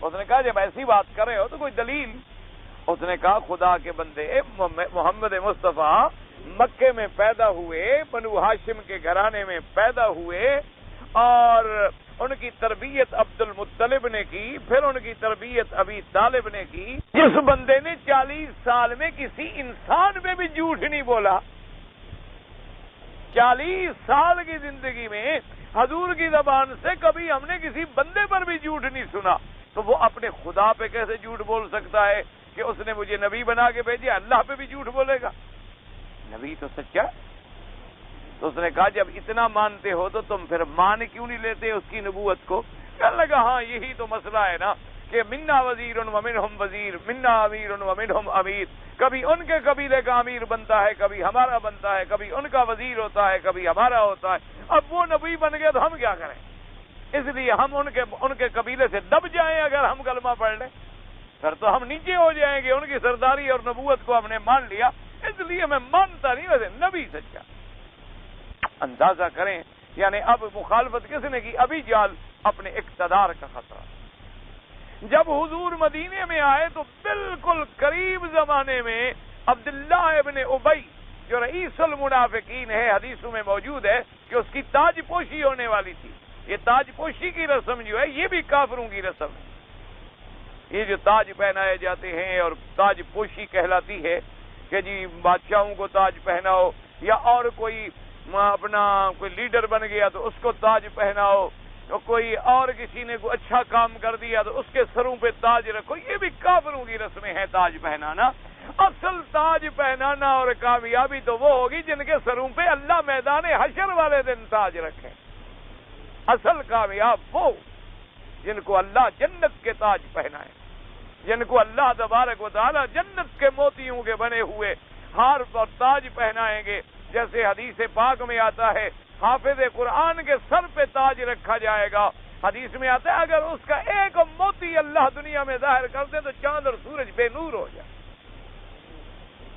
اس نے کہا جب ایسی بات کر رہے ہو تو کوئی دلیل۔ اس نے کہا خدا کے بندے، محمد مصطفیٰ مکے میں پیدا ہوئے، بنو ہاشم کے گھرانے میں پیدا ہوئے، اور ان کی تربیت عبد المطلب نے کی، پھر ان کی تربیت ابی طالب نے کی۔ جس بندے نے 40 سال میں کسی انسان پہ بھی جھوٹ نہیں بولا، 40 سال کی زندگی میں حضور کی زبان سے کبھی ہم نے کسی بندے پر بھی جھوٹ نہیں سنا، تو وہ اپنے خدا پہ کیسے جھوٹ بول سکتا ہے کہ اس نے مجھے نبی بنا کے بھیجا؟ اللہ پہ بھی جھوٹ بولے گا؟ نبی تو سچا۔ تو اس نے کہا جب اتنا مانتے ہو تو تم پھر مان کیوں نہیں لیتے اس کی نبوت کو؟ کہنے لگا ہاں یہی تو مسئلہ ہے نا کہ منا وزیر ومنہم وزیر، منا امیر ومنہم امیر، کبھی ان کے قبیلے کا امیر بنتا ہے، کبھی ہمارا بنتا ہے، کبھی ان کا وزیر ہوتا ہے، کبھی ہمارا ہوتا ہے۔ اب وہ نبی بن گئے تو ہم کیا کریں؟ اس لیے ہم ان کے قبیلے سے دب جائیں اگر ہم کلمہ پڑھ لیں، پھر تو ہم نیچے ہو جائیں گے۔ ان کی سرداری اور نبوت کو ہم نے مان لیا، اس لیے میں مانتا نہیں، ویسے نبی سچا۔ اندازہ کریں یعنی اب مخالفت کس نے کی؟ ابھی جال اپنے اقتدار کا خطرہ۔ جب حضور مدینے میں آئے تو بالکل قریب زمانے میں عبداللہ ابن ابی جو رئیس المنافقین ہے، حدیثوں میں موجود ہے کہ اس کی تاج پوشی ہونے والی تھی۔ یہ تاج پوشی کی رسم جو ہے یہ بھی کافروں کی رسم ہے۔ یہ جو تاج پہنائے جاتے ہیں اور تاج پوشی کہلاتی ہے کہ جی بادشاہوں کو تاج پہناؤ، یا اور کوئی اپنا کوئی لیڈر بن گیا تو اس کو تاج پہناؤ، تو کوئی اور کسی نے کوئی اچھا کام کر دیا تو اس کے سروں پہ تاج رکھو، یہ بھی کافروں کی رسمیں ہیں تاج پہنانا۔ اصل تاج پہنانا اور کامیابی تو وہ ہوگی جن کے سروں پہ اللہ میدان حشر والے دن تاج رکھے۔ اصل کامیاب وہ جن کو اللہ جنت کے تاج پہنائے، جن کو اللہ تبارک و تعالی جنت کے موتیوں کے بنے ہوئے ہار اور تاج پہنائیں گے۔ جیسے حدیث پاک میں آتا ہے حافظ قرآن کے سر پہ تاج رکھا جائے گا۔ حدیث میں آتا ہے اگر اس کا ایک موتی اللہ دنیا میں ظاہر کر دے تو چاند اور سورج بے نور ہو جائے۔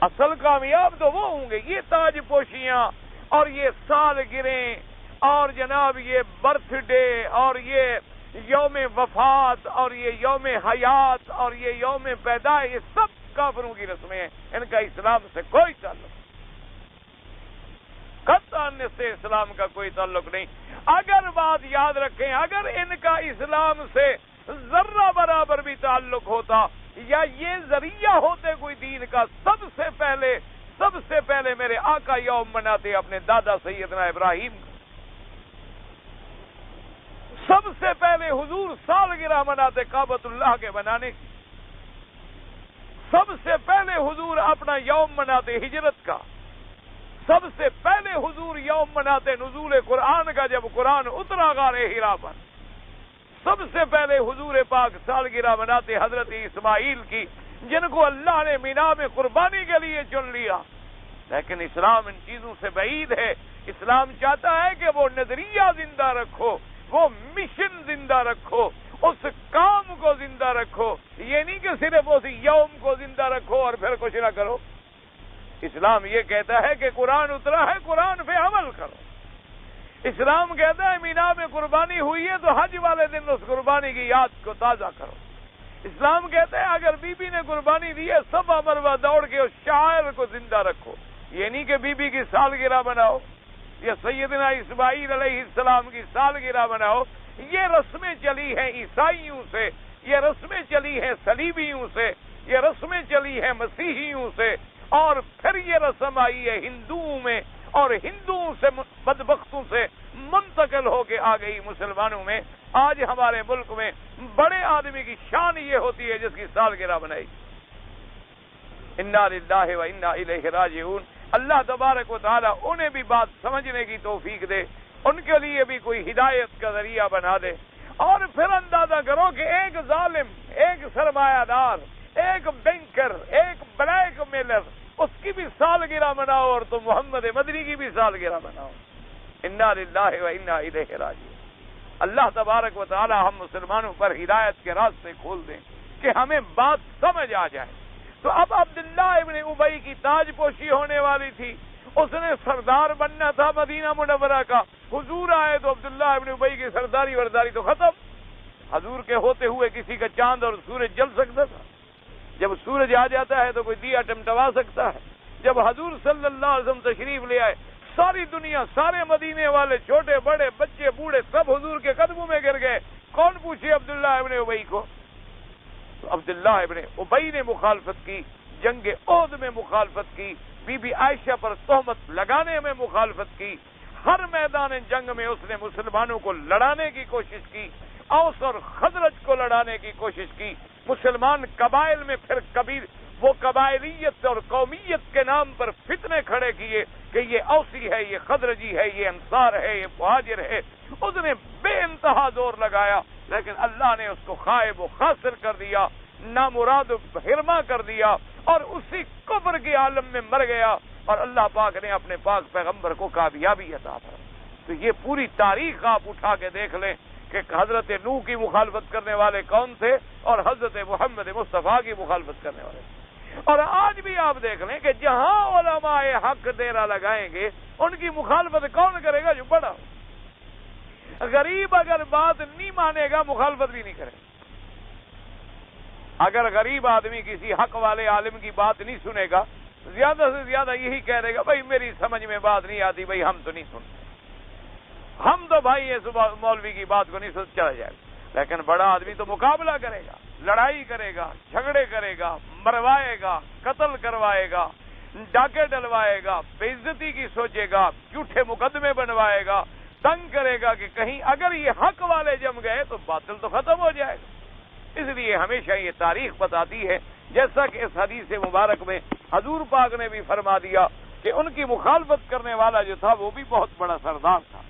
اصل کامیاب تو وہ ہوں گے یہ تاج پوشیاں اور یہ سالگرہیں اور جناب یہ برتھ ڈے اور یہ یوم وفات اور یہ یوم حیات اور یہ یوم پیدا، یہ سب کافروں کی رسمیں ہیں، ان کا اسلام سے کوئی تعلق، قطعاً سے اسلام کا کوئی تعلق نہیں۔ اگر بات یاد رکھیں، اگر ان کا اسلام سے ذرہ برابر بھی تعلق ہوتا یا یہ ذریعہ ہوتے کوئی دین کا، سب سے پہلے میرے آقا یوم مناتے اپنے دادا سیدنا ابراہیم کا، سب سے پہلے حضور سالگرہ مناتے کعبۃ اللہ کے بنانے کی، سب سے پہلے حضور اپنا یوم مناتے ہجرت کا، سب سے پہلے حضور یوم مناتے نزول قرآن کا جب قرآن اترا غار حرا پر، سب سے پہلے حضور پاک سالگرہ مناتے حضرت اسماعیل کی جن کو اللہ نے مینا میں قربانی کے لیے چن لیا۔ لیکن اسلام ان چیزوں سے بعید ہے۔ اسلام چاہتا ہے کہ وہ نظریہ زندہ رکھو، وہ مشن زندہ رکھو، اس کام کو زندہ رکھو، یہ نہیں کہ صرف اس یوم کو زندہ رکھو اور پھر کچھ نہ کرو۔ اسلام یہ کہتا ہے کہ قرآن اترا ہے، قرآن پہ عمل کرو۔ اسلام کہتا ہے مینا میں قربانی ہوئی ہے تو حج والے دن اس قربانی کی یاد کو تازہ کرو۔ اسلام کہتا ہے اگر بی بی نے قربانی دی ہے صفا مروہ دوڑ کے اس شاعر کو زندہ رکھو۔ یہ نہیں کہ بی بی کی سالگرہ بناؤ یا سیدنا اسماعیل علیہ السلام کی سالگرہ بناؤ۔ یہ رسمیں چلی ہیں عیسائیوں سے، یہ رسمیں چلی ہیں صلیبیوں سے، یہ رسمیں چلی ہیں مسیحیوں سے، اور پھر یہ رسم آئی ہے ہندوؤں میں، اور ہندوؤں سے بدبختوں سے منتقل ہو کے آ گئی مسلمانوں میں۔ آج ہمارے ملک میں بڑے آدمی کی شان یہ ہوتی ہے جس کی سالگرہ بنائی۔ انا للہ و انا الیہ راجعون۔ اللہ تبارک و تعالی انہیں بھی بات سمجھنے کی توفیق دے، ان کے لیے بھی کوئی ہدایت کا ذریعہ بنا دے۔ اور پھر اندازہ کرو کہ ایک ظالم، ایک سرمایہ دار، ایک بینکر، ایک بلیک میلر، اس کی بھی سالگرہ مناؤ اور تم محمد مدنی کی بھی سالگرہ مناؤ۔ انا للہ و انا الیہ راجعون۔ اللہ تبارک و تعالی ہم مسلمانوں پر ہدایت کے راستے کھول دیں کہ ہمیں بات سمجھ آ جائے۔ تو اب عبداللہ ابن ابی کی تاج پوشی ہونے والی تھی، اس نے سردار بننا تھا مدینہ منورہ کا۔ حضور آئے تو عبداللہ ابن ابی کی سرداری ورداری تو ختم۔ حضور کے ہوتے ہوئے کسی کا چاند اور سورج جل سکتا تھا؟ جب سورج آ جاتا ہے تو کوئی دیا ٹمٹما سکتا ہے؟ جب حضور صلی اللہ علیہ وسلم تشریف لے آئے، ساری دنیا، سارے مدینے والے، چھوٹے بڑے، بچے بوڑھے، سب حضور کے قدموں میں گر گئے۔ کون پوچھے عبداللہ ابن ابی کو؟ تو عبداللہ ابن ابی نے مخالفت کی، جنگ احد میں مخالفت کی، بی بی عائشہ پر تہمت لگانے میں مخالفت کی، ہر میدان جنگ میں اس نے مسلمانوں کو لڑانے کی کوشش کی، اوس اور خزرج کو لڑانے کی کوشش کی۔ مسلمان قبائل میں پھر کبیر وہ قبائلیت اور قومیت کے نام پر فتنے کھڑے کیے کہ یہ اوسی ہے، یہ خزرجی ہے، یہ انصار ہے، یہ مہاجر ہے۔ اس نے بے انتہا زور لگایا، لیکن اللہ نے اس کو خائب و خاسر کر دیا، نامراد ہرما کر دیا، اور اسی کفر کے عالم میں مر گیا، اور اللہ پاک نے اپنے پاک پیغمبر کو کامیابی عطا فرمائی۔ تو یہ پوری تاریخ آپ اٹھا کے دیکھ لیں کہ حضرت نوح کی مخالفت کرنے والے کون تھے اور حضرت محمد مصطفیٰ کی مخالفت کرنے والے تھے۔ اور آج بھی آپ دیکھ لیں کہ جہاں علماء حق ڈیرا لگائیں گے ان کی مخالفت کون کرے گا؟ جو بڑا ہو۔ غریب اگر بات نہیں مانے گا مخالفت بھی نہیں کرے گا۔ اگر غریب آدمی کسی حق والے عالم کی بات نہیں سنے گا، زیادہ سے زیادہ یہی کہہ دے گا بھائی میری سمجھ میں بات نہیں آتی، بھائی ہم تو نہیں سنتے، ہم تو بھائی اس مولوی کی بات کو نہیں سن، چلا جائے گا۔ لیکن بڑا آدمی تو مقابلہ کرے گا، لڑائی کرے گا، جھگڑے کرے گا، مروائے گا، قتل کروائے گا، ڈاکے ڈلوائے گا، بے عزتی کی سوچے گا، جھوٹے مقدمے بنوائے گا، تنگ کرے گا کہ کہیں اگر یہ حق والے جم گئے تو باطل تو ختم ہو جائے گا۔ اس لیے ہمیشہ یہ تاریخ بتاتی ہے، جیسا کہ اس حدیث مبارک میں حضور پاک نے بھی فرما دیا کہ ان کی مخالفت کرنے والا جو تھا وہ بھی بہت بڑا سردار تھا۔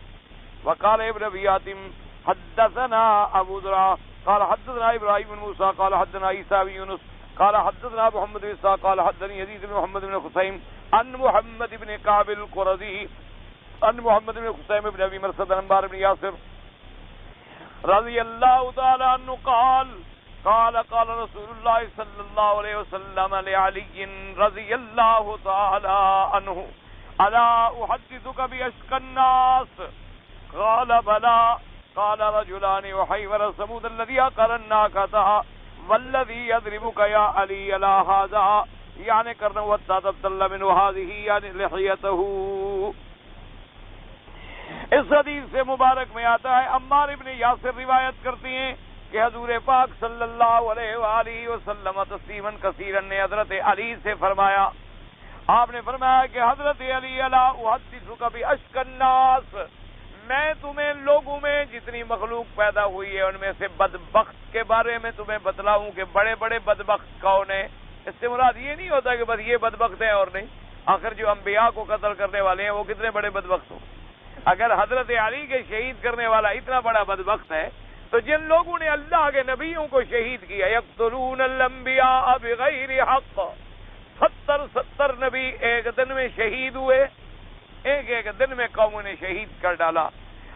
وقال ابن ابي حاتم حدثنا ابو ذرا قال حدثنا ابراهيم بن موسى قال حدثنا عيسى بن يونس قال حدثنا محمد بن اسحاق قال حدثني يزيد بن محمد بن خثيم عن محمد بن كعب القرظي عن محمد بن خثيم بن ابي مرثد عن عمار بن ياسر رضي الله تعالى عنه قال رسول الله صلى الله عليه وسلم لعلي رضي الله تعالى عنه الا احدثك باشقى الناس قال بلى قال رجلان وحيور ثمود الذي قرناك والذي يضربك يا علي لا هذا يعني کرنا وتتطل من هذه يعني لحيته۔ اس حدیث سے مبارک میں آتا ہے، عمار ابن یاسر روایت کرتی ہیں کہ حضور پاک صلی اللہ علیہ وآلہ وسلم تسلیما کثیرا نے حضرت علی سے فرمایا، آپ نے فرمایا کہ حضرت علی الا احدثک باشقى الناس، میں تمہیں لوگوں میں جتنی مخلوق پیدا ہوئی ہے ان میں سے بدبخت کے بارے میں تمہیں بتلاؤں کہ بڑے بڑے بدبخت کون ہیں۔ اس سے مراد یہ نہیں ہوتا کہ بس یہ بدبخت ہے اور نہیں، آخر جو انبیاء کو قتل کرنے والے ہیں وہ کتنے بڑے بدبخت ہوں۔ اگر حضرت علی کے شہید کرنے والا اتنا بڑا بدبخت ہے تو جن لوگوں نے اللہ کے نبیوں کو شہید کیا، یقتلون الانبیاء بغیر حق، 70 نبی ایک دن میں شہید ہوئے، ایک دن میں قوموں نے شہید کر ڈالا،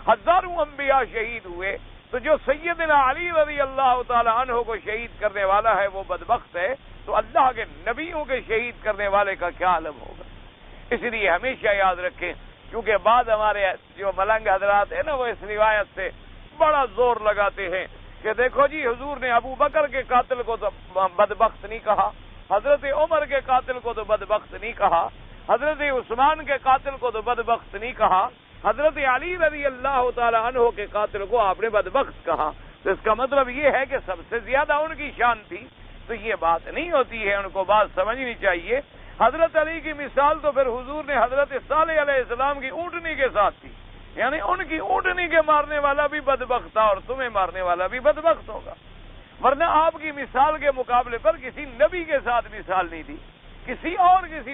ہزاروں انبیاء شہید ہوئے، تو جو سیدنا علی رضی اللہ تعالی عنہ کو شہید کرنے والا ہے وہ بدبخت ہے، تو اللہ کے نبیوں کے شہید کرنے والے کا کیا عالم ہوگا؟ اس لیے ہمیشہ یاد رکھیں، کیونکہ بعض ہمارے جو ملنگ حضرات ہیں نا وہ اس روایت سے بڑا زور لگاتے ہیں کہ دیکھو جی حضور نے ابو بکر کے قاتل کو تو بدبخت نہیں کہا، حضرت عمر کے قاتل کو تو بدبخت نہیں کہا، حضرت عثمان کے قاتل کو تو بدبخت نہیں کہا، حضرت علی رضی اللہ تعالی عنہ کے قاتل کو آپ نے بدبخت کہا، تو اس کا مطلب یہ ہے کہ سب سے زیادہ ان کی شان تھی۔ تو یہ بات نہیں ہوتی ہے، ان کو بات سمجھنی چاہیے۔ حضرت علی کی مثال تو پھر حضور نے حضرت صالح علیہ السلام کی اونٹنی کے ساتھ تھی، یعنی ان کی اونٹنی کے مارنے والا بھی بدبخت تھا اور تمہیں مارنے والا بھی بدبخت ہوگا، ورنہ آپ کی مثال کے مقابلے پر کسی نبی کے ساتھ مثال نہیں دی، کسی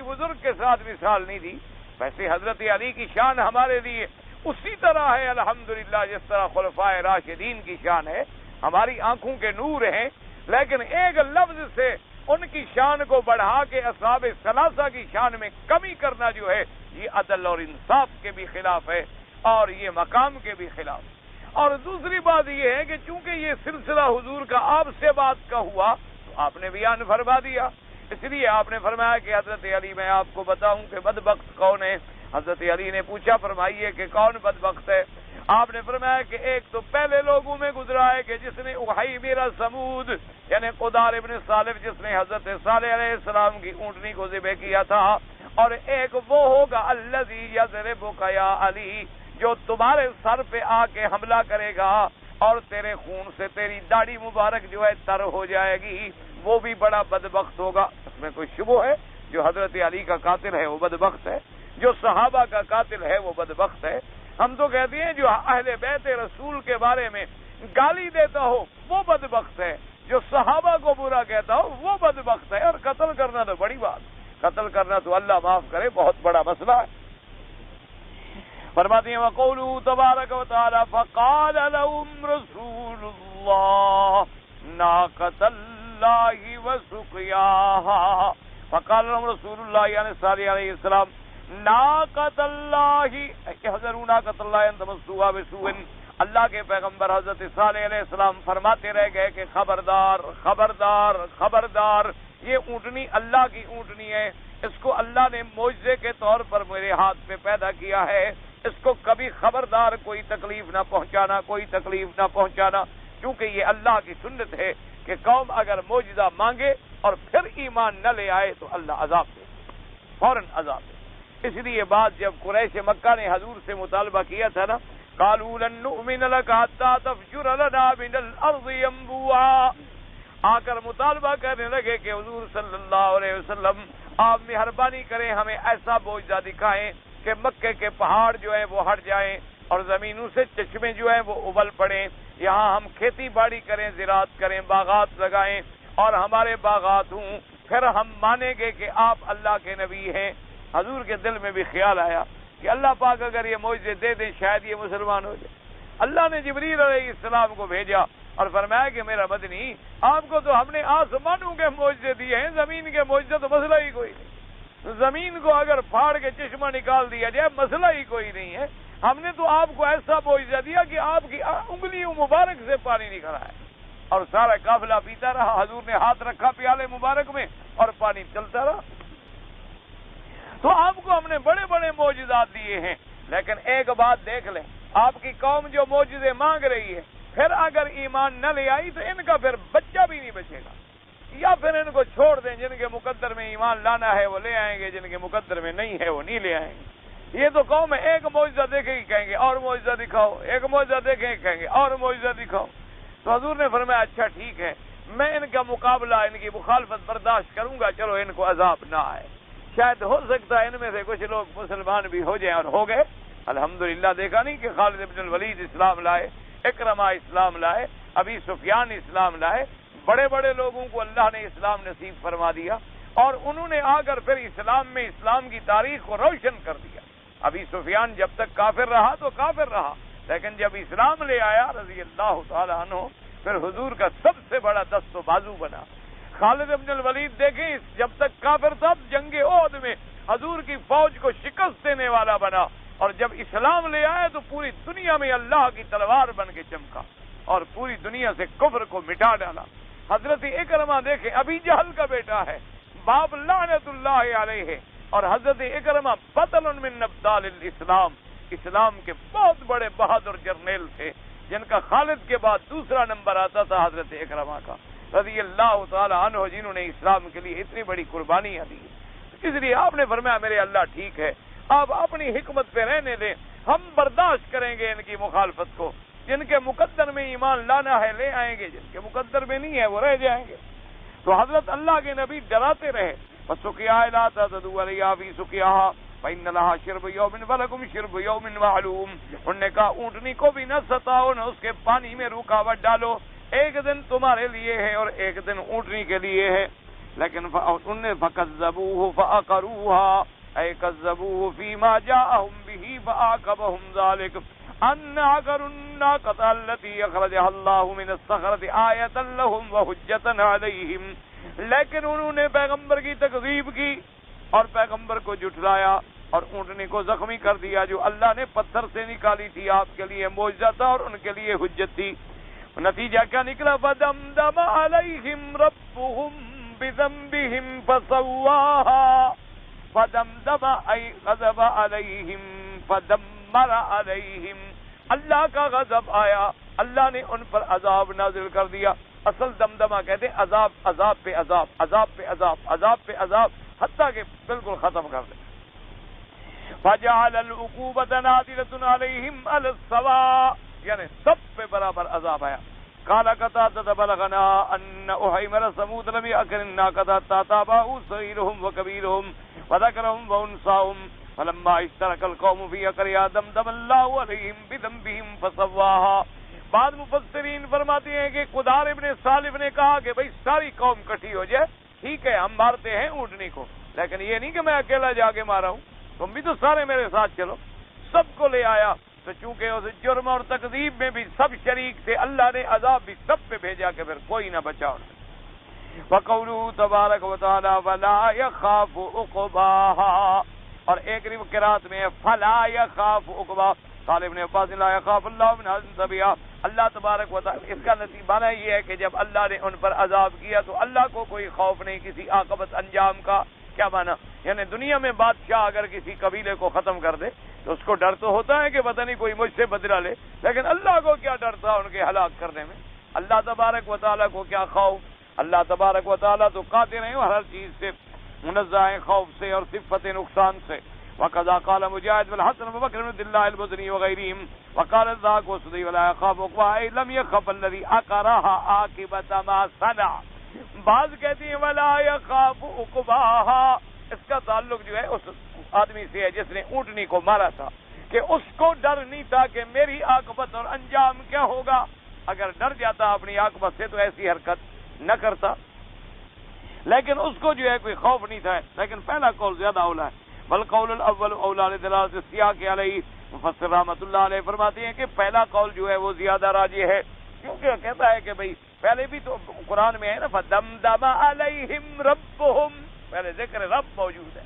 بزرگ کے ساتھ مثال نہیں دی۔ ویسے حضرت علی کی شان ہمارے لیے اسی طرح ہے الحمدللہ جس طرح خلفائے راشدین کی شان ہے، ہماری آنکھوں کے نور ہیں، لیکن ایک لفظ سے ان کی شان کو بڑھا کے اصحاب ثلاثہ کی شان میں کمی کرنا جو ہے یہ عدل اور انصاف کے بھی خلاف ہے اور یہ مقام کے بھی خلاف۔ اور دوسری بات یہ ہے کہ چونکہ یہ سلسلہ حضور کا آپ سے بات کا ہوا تو آپ نے بیان فرما دیا، اس لیے آپ نے فرمایا کہ حضرت علی میں آپ کو بتاؤں کہ بدبخت کون ہے۔ حضرت علی نے پوچھا فرمائیے کہ کون بدبخت ہے؟ آپ نے فرمایا کہ ایک تو پہلے لوگوں میں گزرا ہے کہ جس نے احیبر سمود یعنی قدار ابن صالف جس نے حضرت صالح علیہ السلام کی اونٹنی کو ذبح کیا تھا، اور ایک وہ ہوگا الذی یضربک یا علی جو تمہارے سر پہ آ کے حملہ کرے گا اور تیرے خون سے تیری داڑھی مبارک جو ہے تر ہو جائے گی، وہ بھی بڑا بدبخت ہوگا۔ اس میں کوئی شبہ ہے؟ جو حضرت علی کا قاتل ہے وہ بدبخت ہے، جو صحابہ کا قاتل ہے وہ بدبخت ہے۔ ہم تو کہتے ہیں جو اہل بیت رسول کے بارے میں گالی دیتا ہو وہ بدبخت ہے، جو صحابہ کو برا کہتا ہو وہ بدبخت ہے، اور قتل کرنا تو بڑی بات، قتل کرنا تو اللہ معاف کرے بہت بڑا مسئلہ ہے۔ فرماتے ہیں وَقَوْلُهُ تَبَارَكَ وَتَعَالَى فَقَالَ لَهُمْ رَسُولُ اللَّهِ نَاقَةَ اللَّهِ وَسُقْيَاهَا فقال لهم رسول اللہ یعنی صالح علیہ السلام ناقۃ اللہ احذروا ناقۃ اللہ ان تمسوها بسوء، اللہ کے پیغمبر حضرت صالح علیہ السلام فرماتے رہ گئے کہ خبردار خبردار خبردار، یہ اونٹنی اللہ کی اونٹنی ہے، اس کو اللہ نے معجزے کے طور پر میرے ہاتھ میں پیدا کیا ہے، اس کو کبھی خبردار کوئی تکلیف نہ پہنچانا، کوئی تکلیف نہ پہنچانا، کیونکہ یہ اللہ کی سنت ہے کہ قوم اگر معجزہ مانگے اور پھر ایمان نہ لے آئے تو اللہ عذاب دے، فوراً عذاب دے۔ اس لیے بعد جب قریش مکہ نے حضور سے مطالبہ کیا تھا نا قالوا لن نؤمن لك حتى تفجر لنا من الارض ينبوعا، آ کر مطالبہ کرنے لگے کہ حضور صلی اللہ علیہ وسلم آپ مہربانی کریں ہمیں ایسا معجزہ دکھائیں کہ مکے کے پہاڑ جو ہے وہ ہٹ جائیں اور زمینوں سے چشمے جو ہیں وہ ابل پڑیں، یہاں ہم کھیتی باڑی کریں، زراعت کریں، باغات لگائیں اور ہمارے باغات ہوں، پھر ہم مانیں گے کہ آپ اللہ کے نبی ہیں۔ حضور کے دل میں بھی خیال آیا کہ اللہ پاک اگر یہ معجزے دے دیں شاید یہ مسلمان ہو جائے۔ اللہ نے جبریل علیہ السلام کو بھیجا اور فرمایا کہ میرا مدنی آپ کو تو ہم نے آسمانوں کے معجزے دیے ہیں، زمین کے معجزے تو مسئلہ ہی کوئی نہیں، زمین کو اگر پھاڑ کے چشمہ نکال دیا جائے مسئلہ ہی کوئی نہیں ہے، ہم نے تو آپ کو ایسا معجزہ دیا کہ آپ کی انگلیوں مبارک سے پانی نکل آیا اور سارا قافلہ پیتا رہا، حضور نے ہاتھ رکھا پیالے مبارک میں اور پانی چلتا رہا۔ تو آپ کو ہم نے بڑے بڑے معجزات دیے ہیں، لیکن ایک بات دیکھ لیں، آپ کی قوم جو معجزے مانگ رہی ہے پھر اگر ایمان نہ لے آئی تو ان کا پھر بچہ بھی نہیں بچے گا، یا پھر ان کو چھوڑ دیں، جن کے مقدر میں ایمان لانا ہے وہ لے آئیں گے، جن کے مقدر میں نہیں ہے وہ نہیں لے آئیں گے۔ یہ تو قوم ہے ایک معجزہ دیکھے گی کہیں گے اور معجزہ دکھاؤ، ایک معجزہ دیکھیں گے کہیں گے اور معجزہ دکھاؤ۔ تو حضور نے فرمایا اچھا ٹھیک ہے میں ان کا مقابلہ ان کی مخالفت برداشت کروں گا، چلو ان کو عذاب نہ آئے، شاید ہو سکتا ہے ان میں سے کچھ لوگ مسلمان بھی ہو جائیں، اور ہو گئے الحمدللہ۔ دیکھا نہیں کہ خالد بن الولید اسلام لائے، اکرمہ اسلام لائے، ابی سفیان اسلام لائے، بڑے بڑے لوگوں کو اللہ نے اسلام نصیب فرما دیا اور انہوں نے آ کر پھر اسلام میں اسلام کی تاریخ کو روشن کر دیا۔ ابی سفیان جب تک کافر رہا تو کافر رہا، لیکن جب اسلام لے آیا رضی اللہ تعالی عنہ پھر حضور کا سب سے بڑا دست و بازو بنا۔ خالد بن الولید دیکھیں جب تک کافر تھا جنگ احد میں حضور کی فوج کو شکست دینے والا بنا، اور جب اسلام لے آئے تو پوری دنیا میں اللہ کی تلوار بن کے چمکا۔ اور پوری دنیا سے کفر کو مٹا ڈالا۔ حضرت اکرمہ دیکھیں ابی جہل کا بیٹا ہے، باپ لعنت اللہ علیہ، اور حضرت اکرمہ بطل من ابطال الاسلام، اسلام کے بہت بڑے بہادر جرنیل تھے، جن کا خالد کے بعد دوسرا نمبر آتا تھا حضرت اکرمہ کا رضی اللہ تعالی عنہ، جنہوں نے اسلام کے لیے اتنی بڑی قربانیاں دی۔ اس لیے آپ نے فرمایا میرے اللہ ٹھیک ہے، آپ اپنی حکمت پہ رہنے دیں، ہم برداشت کریں گے ان کی مخالفت کو، جن کے مقدر میں ایمان لانا ہے لے آئیں گے، جن کے مقدر میں نہیں ہے وہ رہ جائیں گے۔ تو حضرت اللہ کے نبی ڈراتے رہے، فَسُقِيَا إِلَىٰ تَعْتَدُوا عَلَيْهَا فِي سُقِيَاهَا فَإِنَّ لَهَا شِرْبَ يَوْمٍ وَلَكُمْ شِرْبُ يَوْمٍ مَعْلُومٍ۔ انہوں نے کہا اونٹنی کو بھی نہ ستاؤ، نہ اس کے پانی میں رکاوٹ ڈالو، ایک دن تمہارے لیے ہے اور ایک دن اونٹنی کے لیے ہے۔ لیکن انہوں نے فَكَذَّبُوهُ فَأَقَرُوهَا أَيْ كَذَّبُوهُ فِي مَا جَاءَهُمْ بِهِ فَعَاقَبَهُمْ ذَلِكَ أَنَّ عَقَرُوا النَّاقَةَ الَّتِي أَخْرَجَهَا اللَّهُ مِنَ الصَّخْرَةِ آيَةً لَّهُمْ وَحُجَّةً عَلَيْهِمْ۔ لیکن انہوں نے پیغمبر کی تکذیب کی اور پیغمبر کو جھٹلایا اور اونٹنی کو زخمی کر دیا، جو اللہ نے پتھر سے نکالی تھی، آپ کے لیے معجزہ تھا اور ان کے لیے حجت تھی۔ نتیجہ کیا نکلا؟ فَدَمْدَمَ عَلَيْهِمْ رَبُّهُمْ بِذَنبِهِمْ فَسَوَّاهَا۔ فَدَمْدَمَ أَيْ غَضَبَ عَلَيْهِمْ فَدَمَّرَ عَلَيْهِمْ۔ اللہ کا غضب آیا، اللہ نے ان پر عذاب نازل کر دیا۔ اصل دمدمہ کہتے ہیں عذاب، عذاب پہ عذاب، عذاب پہ عذاب، عذاب پہ عذاب، حتیٰ کہ بالکل ختم کر دے۔ فَجَعَلَ الْعُقُوبَةَ نَازِلَةٌ عَلَيْهِمْ عَلَى السَّوَاءِ، یعنی سب پہ برابر عذاب آیا۔ قال قتادة بلغنا أن أحيمر ثمود لم يأكل الناقة حتى تابعوا صغيرهم وكبيرهم وذكرهم وأنثاهم فلما اشترك القوم في أكلها دمدم الله عليهم بذنبهم فسواها۔ بعض مفسرین فرماتے ہیں کہ قدار ابن سالف نے کہا کہ بھئی ساری قوم کٹھی ہو جائے، ٹھیک ہے ہم مارتے ہیں اونٹنی کو، لیکن یہ نہیں کہ میں اکیلا جا کے مارا ہوں، تم بھی تو سارے میرے ساتھ چلو۔ سب کو لے آیا، تو چونکہ اس جرم اور تکذیب میں بھی سب شریک تھے، اللہ نے عذاب بھی سب پہ بھیجا کہ پھر کوئی نہ بچا ان سے۔ وَقَوْلُهُ تَبَارَكَ وَتَعَالَىٰ وَلَا يَخَافُ عُقْبَاهَا، اور ایک قرات میں فَلَا يَخَافُ عُقْبَاهَا۔ قال ابن عباس لا يخاف اللہ من حزن طبیعہ، اللہ تبارک و تعالی، اس کا نتیجہ یہ ہے کہ جب اللہ نے ان پر عذاب کیا تو اللہ کو کوئی خوف نہیں کسی عاقبت انجام کا۔ کیا مانا؟ یعنی دنیا میں بادشاہ اگر کسی قبیلے کو ختم کر دے تو اس کو ڈر تو ہوتا ہے کہ پتہ نہیں کوئی مجھ سے بدلہ لے، لیکن اللہ کو کیا ڈر تھا ان کے ہلاک کرنے میں؟ اللہ تبارک و تعالیٰ کو کیا خوف؟ اللہ تبارک و تعالیٰ تو قادر ہیں ہر چیز سے، منزہ ہیں خوف سے اور صفت نقصان سے۔ وَقَذَا قَالَ مُجَاهِدٌ وَالْحَسَنُ وَبَكْرٌ بْنُ اللَّهِ الْبَصْرِيُّ وَغَيْرِهِمْ وَقَالَ الذَّاكُ وَالسُّدِيُّ وَلَا يَخَافُ عُقْبَاهَا أَيْ لَمْ يَخَفْ الَّذِي عَقَرَهَا عَاقِبَةَ مَا صَنَعَ۔ بعض کہتی ہیں وَلَا يَخَافُ عُقْبَاهَا، اس کا تعلق جو ہے اس آدمی سے ہے جس نے اونٹنی کو مارا تھا، کہ اس کو ڈر نہیں تھا کہ میری عاقبت اور انجام کیا ہوگا۔ اگر ڈر جاتا اپنی عاقبت سے تو ایسی حرکت نہ کرتا، لیکن اس کو جو ہے کوئی خوف نہیں تھا۔ لیکن پہلا قول زیادہ اولا ہے، بلقول الاول اولا لدلالۃ السیاق علیہ۔ مفسر رحمۃ اللہ علیہ فرماتے ہیں کہ پہلا قول جو ہے وہ زیادہ راجح ہے، کیونکہ کہتا ہے کہ بھئی پہلے بھی تو قرآن میں ہے نا فدمدم علیہم ربہم، پہلے ذکر رب موجود ہے،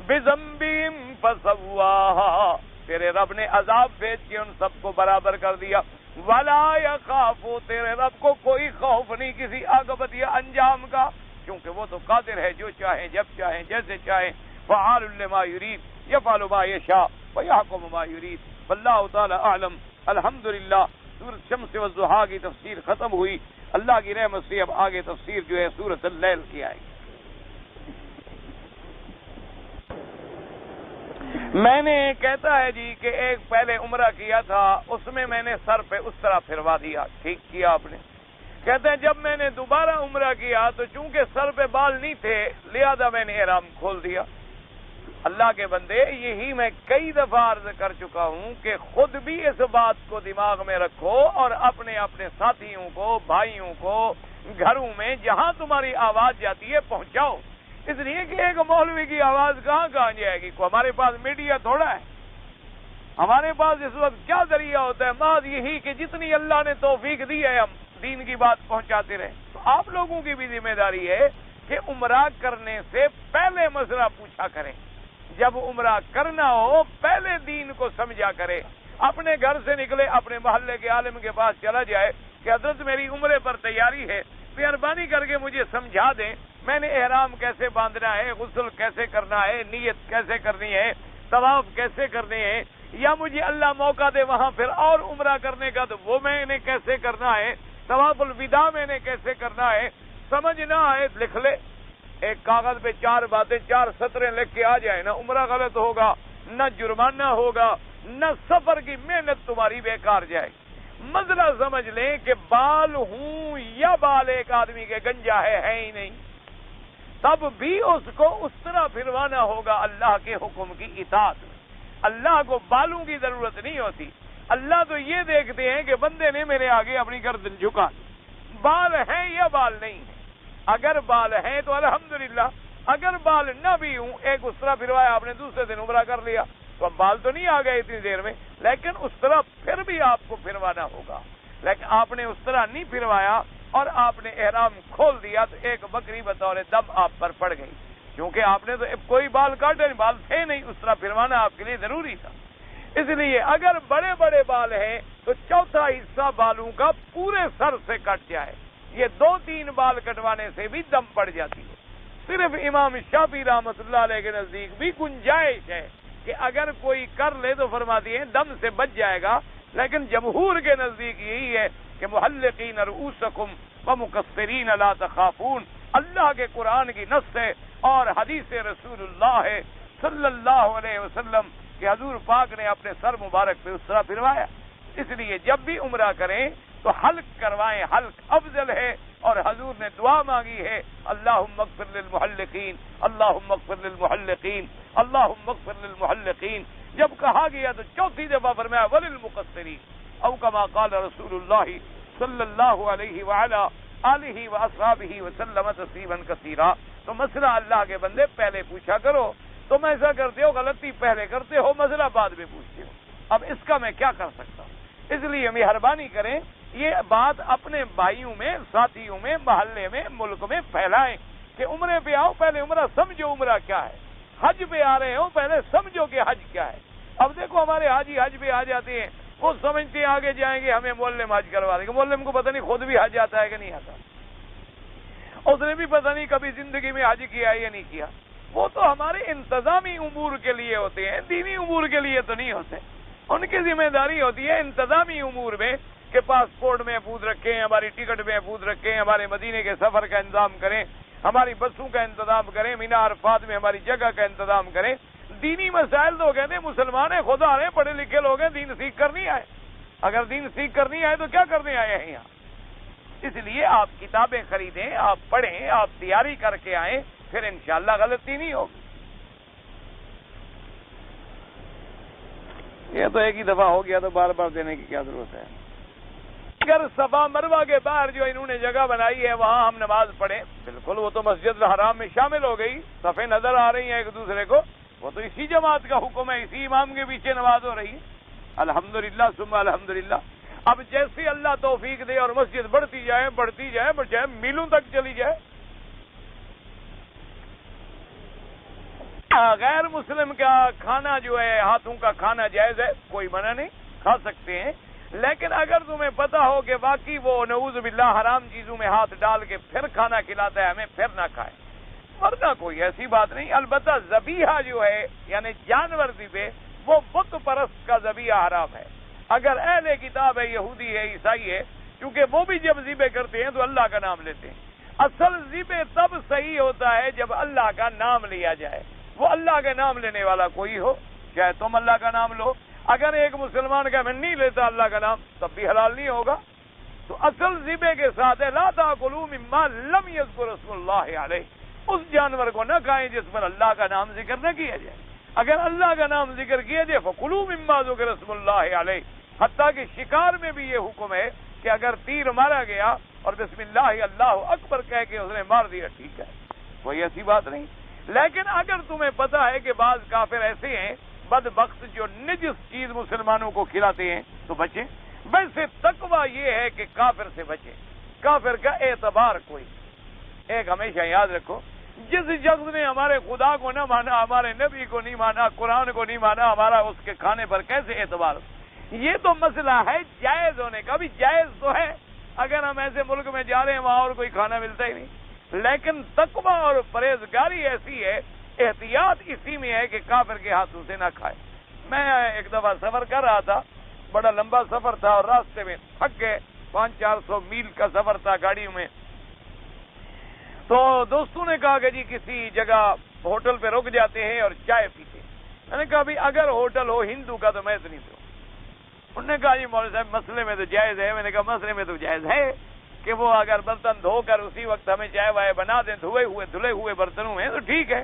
بذنبہم فسواہا، تیرے رب نے عذاب بھیج کے ان سب کو برابر کر دیا۔ ولا یخاف، تیرے رب کو کوئی خوف نہیں کسی عاقبت یا انجام کا، کیونکہ وہ تو قادر ہے جو چاہیں جب چاہیں جیسے چاہیں، فعال لما یرید یفعل ما یشاء ویحکم ما یرید، واللہ تعالی اعلم۔ الحمدللہ سورۃ شمس والضحیٰ کی تفسیر ختم ہوئی، اللہ کی رحمت سے اب آگے تفسیر جو ہے سورۃ اللیل کی آئے گی۔ میں نے کہتا ہے جی کہ ایک پہلے عمرہ کیا تھا، اس میں نے سر پہ اس طرح پھروا دیا، ٹھیک کیا آپ نے؟ کہتے ہیں جب میں نے دوبارہ عمرہ کیا تو چونکہ سر پہ بال نہیں تھے لہذا میں نے احرام کھول دیا۔ اللہ کے بندے، یہی میں کئی دفعہ عرض کر چکا ہوں کہ خود بھی اس بات کو دماغ میں رکھو اور اپنے ساتھیوں کو، بھائیوں کو، گھروں میں جہاں تمہاری آواز جاتی ہے پہنچاؤ، اس لیے کہ ایک مولوی کی آواز کہاں جائے گی؟ ہمارے پاس میڈیا تھوڑا ہے، ہمارے پاس اس وقت کیا ذریعہ ہوتا ہے؟ محض یہی کہ جتنی اللہ نے توفیق دی ہے ہم دین کی بات پہنچاتے رہے۔ تو آپ لوگوں کی بھی ذمہ داری ہے کہ عمرہ کرنے سے پہلے مسئلہ پوچھا کریں، جب عمرہ کرنا ہو پہلے دین کو سمجھا کرے، اپنے گھر سے نکلے اپنے محلے کے عالم کے پاس چلا جائے کہ حضرت میری عمرے پر تیاری ہے، مہربانی کر کے مجھے سمجھا دیں میں نے احرام کیسے باندھنا ہے، غسل کیسے کرنا ہے، نیت کیسے کرنی ہے، طواف کیسے کرنے ہیں، یا مجھے اللہ موقع دے وہاں پھر اور عمرہ کرنے کا تو وہ میں نے کیسے کرنا ہے، طواف الوداع میں نے کیسے کرنا ہے، سمجھ نہ آئے لکھ لے، ایک کاغذ پہ 4 باتیں 4 سطریں لکھ کے آ جائے، نہ عمرہ غلط ہوگا، نہ جرمانہ ہوگا، نہ سفر کی محنت تمہاری بیکار جائے۔ مسئلہ سمجھ لیں کہ بال ہوں یا بال ایک آدمی کے گنجا ہے ہی نہیں، تب بھی اس کو اس طرح پھروانا ہوگا اللہ کے حکم کی اطاعت۔ اللہ کو بالوں کی ضرورت نہیں ہوتی، اللہ تو یہ دیکھتے ہیں کہ بندے نے میرے آگے اپنی گردن جھکا، بال ہیں یا بال نہیں ہیں۔ اگر بال ہیں تو الحمدللہ، اگر بال نہ بھی ہوں، ایک اس طرح پھروایا آپ نے، دوسرے دن عمرہ کر لیا، تو اب بال تو نہیں آ گئے اتنی دیر میں، لیکن اس طرح پھر بھی آپ کو پھروانا ہوگا۔ لیکن آپ نے اس طرح نہیں پھروایا اور آپ نے احرام کھول دیا تو ایک بکری بطور دم آپ پر پڑ گئی، کیونکہ آپ نے تو کوئی بال کاٹے نہیں، بال تھے نہیں، اس طرح پھروانا آپ کے لیے ضروری تھا۔ اس لیے اگر بڑے بڑے بال ہیں تو چوتھا حصہ بالوں کا پورے سر سے کٹ جائے، یہ 2-3 بال کٹوانے سے بھی دم پڑ جاتی ہے۔ صرف امام شافعی رحمۃ اللہ علیہ کے نزدیک بھی گنجائش ہے کہ اگر کوئی کر لے تو فرماتی ہے دم سے بچ جائے گا، لیکن جمہور کے نزدیک یہی ہے کہ محلقین رؤوسکم ومقصرین لا تخافون، اللہ کے قرآن کی نص ہے اور حدیث رسول اللہ ہے صلی اللہ علیہ وسلم کہ حضور پاک نے اپنے سر مبارک پہ اس طرح پھروایا۔ اس لیے جب بھی عمرہ کریں تو حلق کروائیں، حلق افضل ہے، اور حضور نے دعا مانگی ہے اللہم اغفر للمحلقین، اللہم اغفر للمحلقین، اللہم اغفر للمحلقین۔ جب کہا گیا تو چوتھی دفعہ فرمایا وللمقصرین، او کما قال رسول اللہ صلی اللہ علیہ وعلا آلہ واصحابہ وسلم تسلیما کثیرا۔ تو مسئلہ اللہ کے بندے پہلے پوچھا کرو، تم ایسا کرتے ہو، غلطی پہلے کرتے ہو، مسئلہ بعد میں پوچھتے ہو، اب اس کا میں کیا کر سکتا ہوں؟ اس لیے مہربانی کریں یہ بات اپنے بھائیوں میں، ساتھیوں میں، محلے میں، ملک میں پھیلائیں کہ عمرے پہ آؤ، پہلے عمرہ سمجھو عمرہ کیا ہے، حج پہ آ رہے ہو پہلے سمجھو کہ حج کیا ہے۔ اب دیکھو ہمارے حاجی حج پہ آ جاتے ہیں، وہ سمجھتے ہیں آگے جائیں گے ہمیں معلم حج کروا دیں گے، معلم کو پتہ نہیں خود بھی حج آتا ہے کہ نہیں آتا، اس نے بھی پتہ نہیں کبھی زندگی میں حج کیا ہے یا نہیں کیا۔ وہ تو ہمارے انتظامی امور کے لیے ہوتے ہیں، دینی امور کے لیے تو نہیں ہوتے۔ ان کی ذمہ داری ہوتی ہے انتظامی امور میں کہ پاسپورٹ محفوظ رکھیں، ہماری ٹکٹ محفوظ رکھیں، ہمارے مدینے کے سفر کا انتظام کریں، ہماری بسوں کا انتظام کریں، مینا عرفات میں ہماری جگہ کا انتظام کریں۔ دینی مسائل تو کہتے ہیں مسلمان ہیں، خدا رہے پڑھے لکھے لوگ ہیں، دین سیکھ کر نہیں آئے۔ اگر دین سیکھ کر نہیں آئے تو کیا کرنے آئے ہیں یہاں؟ اس لیے آپ کتابیں خریدیں، آپ پڑھیں، آپ تیاری کر کے آئیں، پھر انشاءاللہ غلطی نہیں ہوگی۔ یہ تو ایک ہی دفعہ ہو گیا تو بار بار دینے کی کیا ضرورت ہے؟ اگر صفا مروہ کے باہر جو انہوں نے جگہ بنائی ہے وہاں ہم نماز پڑھیں، بالکل وہ تو مسجد الحرام میں شامل ہو گئی، صفیں نظر آ رہی ہیں ایک دوسرے کو، وہ تو اسی جماعت کا حکم ہے، اسی امام کے پیچھے نماز ہو رہی ہے، الحمدللہ ثم الحمدللہ۔ اب جیسے اللہ توفیق دے اور مسجد بڑھتی جائے بڑھتی جائے بڑھتی میلوں تک چلی جائے، غیر مسلم کا کھانا جو ہے، ہاتھوں کا کھانا جائز ہے، کوئی منع نہیں، کھا سکتے ہیں، لیکن اگر تمہیں پتا ہو کہ واقعی وہ نعوذ باللہ حرام چیزوں میں ہاتھ ڈال کے پھر کھانا کھلاتا ہے ہمیں، پھر نہ کھائے، ورنہ کوئی ایسی بات نہیں۔ البتہ ذبیحہ جو ہے یعنی جانور ذبح، وہ بت پرست کا ذبیحہ حرام ہے۔ اگر اہل کتاب ہے، یہودی ہے، عیسائی ہے، کیونکہ وہ بھی جب ذبح کرتے ہیں تو اللہ کا نام لیتے ہیں۔ اصل ذبح تب صحیح ہوتا ہے جب اللہ کا نام لیا جائے، وہ اللہ کا نام لینے والا کوئی ہو، چاہے تم اللہ کا نام لو، اگر ایک مسلمان کا میں نہیں لیتا اللہ کا نام تب بھی حلال نہیں ہوگا۔ تو اصل ذبح کے ساتھ ہے لا تاکلوا مما لم یذکر اسم اللہ علیہ، اس جانور کو نہ کھائیں جس پر اللہ کا نام ذکر نہ کیا جائے۔ اگر اللہ کا نام ذکر کیا جائے فکلوا مما ذکر اسم اللہ علیہ، حتیٰ کہ شکار میں بھی یہ حکم ہے کہ اگر تیر مارا گیا اور بسم اللہ اللہ اکبر کہہ کے اس نے مار دیا ٹھیک ہے، کوئی ایسی بات نہیں۔ لیکن اگر تمہیں پتا ہے کہ بعض کافر ایسے ہیں بدبخت جو نجس چیز مسلمانوں کو کھلاتے ہیں تو بچیں۔ ویسے تقویٰ یہ ہے کہ کافر سے بچیں، کافر کا اعتبار کوئی۔ ایک ہمیشہ یاد رکھو، جس شخص نے ہمارے خدا کو نہ مانا، ہمارے نبی کو نہیں مانا، قرآن کو نہیں مانا، ہمارا اس کے کھانے پر کیسے اعتبار؟ یہ تو مسئلہ ہے جائز ہونے کا. بھی جائز تو ہے, اگر ہم ایسے ملک میں جا رہے ہیں وہاں اور کوئی کھانا ملتا ہی نہیں, لیکن تقویٰ اور پرہیزگاری ایسی ہے, احتیاط اسی میں ہے کہ کافر کے ہاتھوں سے نہ کھائے. میں ایک دفعہ سفر کر رہا تھا, بڑا لمبا سفر تھا اور راستے میں تھک گئے, 500-400 میل کا سفر تھا گاڑیوں میں. تو دوستوں نے کہا کہ جی کسی جگہ ہوٹل پہ رک جاتے ہیں اور چائے پیتے. میں نے کہا بھی اگر ہوٹل ہو ہندو کا تو میں تو نہیں دوں. انہوں نے کہا جی مولوی صاحب مسئلے میں تو جائز ہے. میں نے کہا مسئلے میں تو جائز ہے کہ وہ اگر برتن دھو کر اسی وقت ہمیں چائے وائے بنا دیں دھلے ہوئے برتنوں میں تو ٹھیک ہے.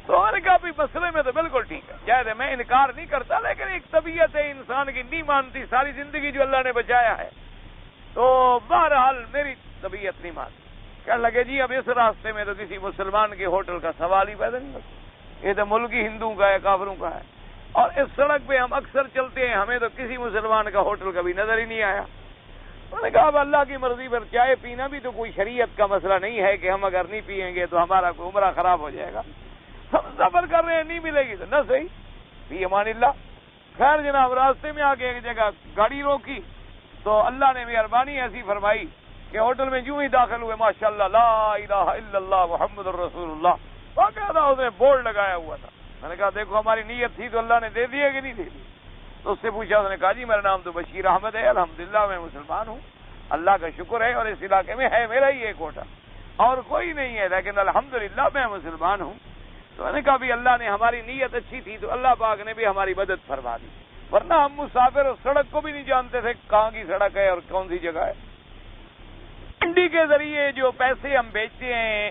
تو میں نے کہا بھی مسئلے میں تو بالکل ٹھیک ہے, جائز ہے, میں انکار نہیں کرتا, لیکن ایک طبیعت ہے انسان کی نہیں مانتی, ساری زندگی جو اللہ نے بچایا ہے. تو بہرحال میری طبیعت نہیں مانتی. کہنے لگے جی اب اس راستے میں تو کسی مسلمان کے ہوٹل کا سوال ہی پیدا نہیں ہوتا, یہ تو ملک ہی ہندوؤں کا ہے, کافروں کا ہے. اور اس سڑک پہ ہم اکثر چلتے ہیں, ہمیں تو کسی مسلمان کا ہوٹل کبھی نظر ہی نہیں آیا. میں نے کہا اب اللہ کی مرضی پر چائے پینا بھی تو کوئی شریعت کا مسئلہ نہیں ہے کہ ہم اگر نہیں پیئیں گے تو ہمارا کوئی عمرہ خراب ہو جائے گا. ہم سفر کر رہے ہیں, نہیں ملے گی تو نہ صحیح, فی امان اللہ. خیر جناب, راستے میں آ کے ایک جگہ گاڑی روکی تو اللہ نے مہربانی ایسی فرمائی کہ ہوٹل میں جو ہی داخل ہوئے ماشاءاللہ لا الہ الا اللہ محمد الرسول اللہ باقاعدہ اس نے بورڈ لگایا ہوا تھا. میں نے کہا دیکھو ہماری نیت تھی تو اللہ نے دے دی ہے کہ نہیں دے دی. تو اس سے پوچھا, اس نے کہا جی میرا نام تو بشیر احمد ہے, الحمدللہ میں مسلمان ہوں, اللہ کا شکر ہے, اور اس علاقے میں ہے میرا ہی ایک ہوٹل اور کوئی نہیں ہے, لیکن الحمدللہ میں مسلمان ہوں. تو میں نے کہا بھی اللہ نے ہماری نیت اچھی تھی تو اللہ پاک نے بھی ہماری مدد فرما دی, ورنہ ہم مسافر سڑک کو بھی نہیں جانتے تھے کہاں کی سڑک ہے اور کون سی جگہ ہے. ہنڈی کے ذریعے جو پیسے ہم بیچتے ہیں,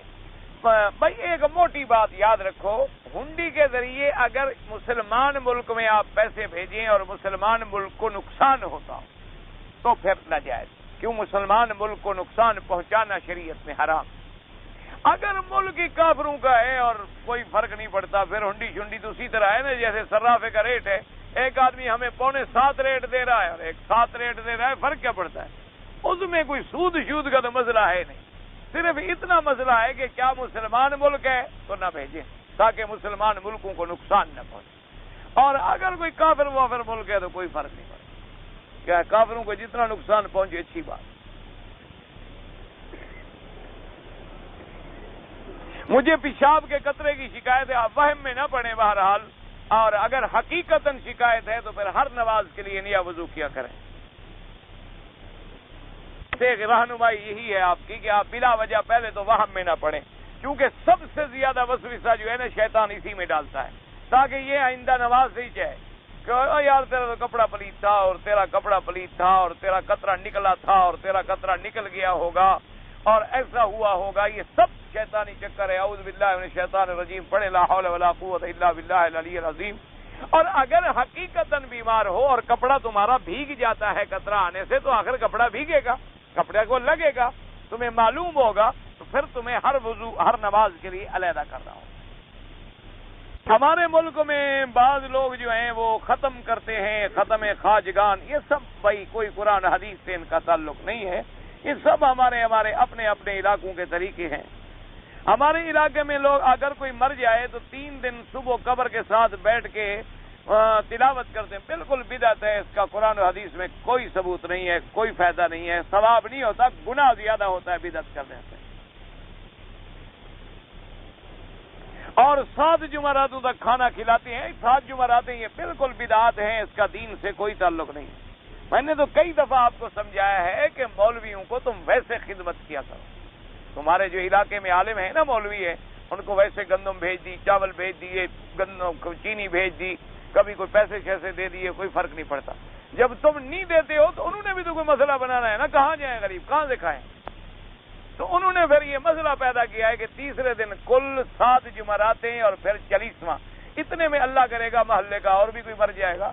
بھائی ایک موٹی بات یاد رکھو, ہنڈی کے ذریعے اگر مسلمان ملک میں آپ پیسے بھیجیں اور مسلمان ملک کو نقصان ہوتا تو پھر ناجائز. کیوں؟ مسلمان ملک کو نقصان پہنچانا شریعت میں حرام. اگر ملک ہی کافروں کا ہے اور کوئی فرق نہیں پڑتا, پھر ہنڈی شنڈی تو اسی طرح ہے نا جیسے صرافے کا ریٹ ہے, ایک آدمی ہمیں 6.25 ریٹ دے رہا ہے اور ایک 7 ریٹ دے رہا ہے, فرق کیا پڑتا ہے؟ اس میں کوئی سود شود کا تو مسئلہ ہے نہیں, صرف اتنا مسئلہ ہے کہ کیا مسلمان ملک ہے تو نہ بھیجیں تاکہ مسلمان ملکوں کو نقصان نہ پہنچے, اور اگر کوئی کافر وافر ملک ہے تو کوئی فرق نہیں پڑتا, کیا کافروں کو جتنا نقصان پہنچے اچھی بات. مجھے پیشاب کے قطرے کی شکایت ہے, آپ وہم میں نہ پڑیں بہرحال, اور اگر حقیقتاً شکایت ہے تو پھر ہر نماز کے لیے نیا وضو کیا کریں. ایک رہنمائی یہی ہے آپ کی کہ آپ بلا وجہ پہلے تو وہم میں نہ پڑیں, کیونکہ سب سے زیادہ وسوسہ جو ہے نا شیطان اسی میں ڈالتا ہے, تاکہ یہ آئندہ نماز نہیں چاہے کہ یار تیرا تو کپڑا پلیت تھا اور تیرا کپڑا پلیت تھا اور تیرا قطرہ نکلا تھا اور تیرا قطرہ نکل گیا ہوگا اور ایسا ہوا ہوگا. یہ سب شیطانی چکر ہے. اعوذ باللہ من الشیطان الرجیم. پڑھے لا حول ولا قوت الا باللہ العلی العظیم. اور اگر حقیقتاً بیمار ہو اور کپڑا تمہارا بھیگ جاتا ہے قطرہ آنے سے, تو آخر کپڑا بھیگے گا, کپڑے کو لگے گا, تمہیں معلوم ہوگا, تو پھر تمہیں ہر وضو ہر نماز کے لیے علیحدہ کرنا ہوگا. ہمارے ملک میں بعض لوگ جو ہیں وہ ختم کرتے ہیں, ختم خواجگان, یہ سب بھائی کوئی قرآن حدیث سے ان کا تعلق نہیں ہے. یہ سب ہمارے اپنے اپنے علاقوں کے طریقے ہیں. ہمارے علاقے میں لوگ اگر کوئی مر جائے تو 3 دن صبح قبر کے ساتھ بیٹھ کے تلاوت کرتے ہیں. بالکل بدعت ہے, اس کا قرآن و حدیث میں کوئی ثبوت نہیں ہے, کوئی فائدہ نہیں ہے, ثواب نہیں ہوتا, گناہ زیادہ ہوتا ہے بدعت کرنے سے. اور 7 جمعراتوں تک کھانا کھلاتے ہیں. 7 جمعراتیں یہ بالکل بدعت ہیں, اس کا دین سے کوئی تعلق نہیں. میں نے تو کئی دفعہ آپ کو سمجھایا ہے کہ مولویوں کو تم ویسے خدمت کیا کرو. تمہارے جو علاقے میں عالم ہیں نا مولوی ہیں, ان کو ویسے گندم بھیج دی, چاول بھیج دیے, گندم چینی بھیج دی, کبھی کوئی پیسے شیسے دے دیے, کوئی فرق نہیں پڑتا. جب تم نہیں دیتے ہو تو انہوں نے بھی تو کوئی مسئلہ بنانا ہے نا, کہاں جائیں غریب, کہاں سے کھائیں. تو انہوں نے پھر یہ مسئلہ پیدا کیا ہے کہ تیسرے دن کل 7 جمعراتیں اور پھر 40واں, اتنے میں اللہ کرے گا محلے کا اور بھی کوئی مر جائے گا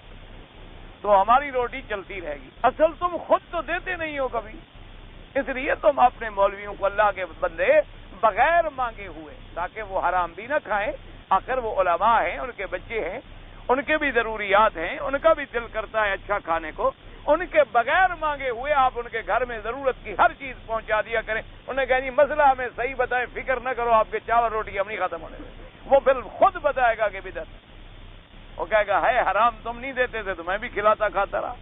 تو ہماری روٹی چلتی رہے گی. اصل تم خود تو دیتے نہیں ہو کبھی, اس لیے تم اپنے مولویوں کو اللہ کے بندے بغیر مانگے ہوئے, تاکہ وہ حرام بھی نہ کھائیں. آخر وہ علماء ہیں, ان کے بچے ہیں, ان کے بھی ضروریات ہیں, ان کا بھی دل کرتا ہے اچھا کھانے کو. ان کے بغیر مانگے ہوئے آپ ان کے گھر میں ضرورت کی ہر چیز پہنچا دیا کریں. انہوں نے کہا جی مسئلہ ہمیں صحیح بتائیں, فکر نہ کرو, آپ کے چاول روٹی ہم نہیں ختم ہونے دیں. وہ پھر خود بتائے گا کہ بدعت. وہ کہے گا ہے حرام، تم نہیں دیتے تھے تو میں بھی کھلاتا کھاتا رہا۔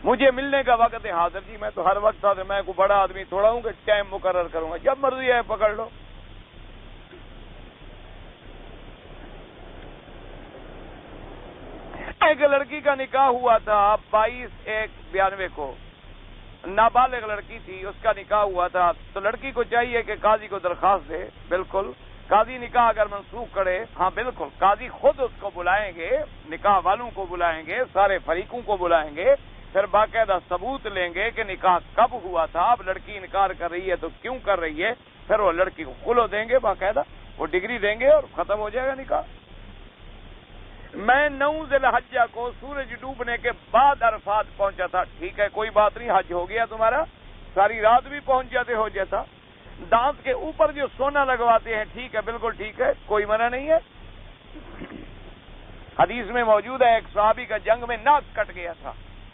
مجھے ملنے کا وقت ہے حاضر جی، میں تو ہر وقت حاضر، میں کوئی بڑا آدمی تھوڑا ہوں کہ ٹائم مقرر کروں گا، جب مرضی ہے پکڑ لو۔ ایک لڑکی کا نکاح ہوا تھا 22/1/92 کو، نابالغ لڑکی تھی، اس کا نکاح ہوا تھا، تو لڑکی کو چاہیے کہ قاضی کو درخواست دے، بالکل قاضی نکاح اگر منسوخ کرے، ہاں بالکل قاضی خود اس کو بلائیں گے، نکاح والوں کو بلائیں گے، سارے فریقوں کو بلائیں گے، پھر باقاعدہ ثبوت لیں گے کہ نکاح کب ہوا تھا، اب لڑکی انکار کر رہی ہے تو کیوں کر رہی ہے، پھر وہ لڑکی کو کھلو دیں گے، باقاعدہ وہ ڈگری دیں گے اور ختم ہو جائے گا نکاح۔ میں 9 ذی الحجہ کو سورج ڈوبنے کے بعد عرفات پہنچا تھا، ٹھیک ہے کوئی بات نہیں، حج ہو گیا تمہارا، ساری رات بھی پہنچ جاتے ہو جاتا۔ دانت کے اوپر جو سونا لگواتے ہیں ٹھیک ہے، بالکل ٹھیک ہے، کوئی منع نہیں ہے۔ حدیث میں موجود ہے ایک صحابی کا جنگ میں ناک کٹ گیا تھا،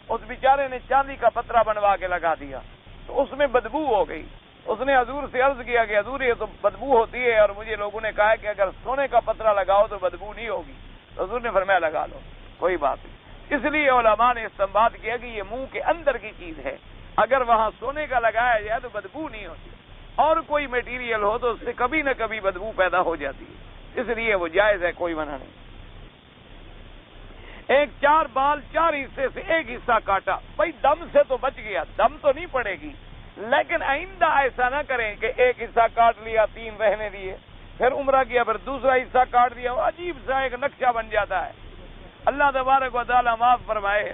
اس بیچارے نے چاندی کا پترا بنوا کے لگا دیا تو اس میں بدبو ہو گئی، اس نے حضور سے عرض کیا کہ حضور یہ تو بدبو ہوتی ہے، اور مجھے لوگوں نے کہا کہ اگر سونے کا پترا لگاؤ تو بدبو نہیں ہوگی، حضور نے فرمایا لگا لو، کوئی بات نہیں۔ اس لیے علماء نے استنباط کیا کہ یہ منہ کے اندر کی چیز ہے، اگر وہاں سونے کا لگایا جائے تو بدبو نہیں ہوتی، اور کوئی میٹیریل ہو تو اس سے کبھی نہ کبھی بدبو پیدا ہو جاتی ہے، اس لیے وہ جائز ہے، کوئی منع نہیں۔ ایک 4 بال 4 حصے سے ایک حصہ کاٹا، بھائی دم سے تو بچ گیا، دم تو نہیں پڑے گی، لیکن آئندہ ایسا نہ کریں کہ ایک حصہ کاٹ لیا 3 رہنے دیے، پھر عمرہ کیا پھر دوسرا حصہ کاٹ دیا، وہ عجیب سا ایک نقشہ بن جاتا ہے، اللہ تبارک و تعالیٰ معاف فرمائے۔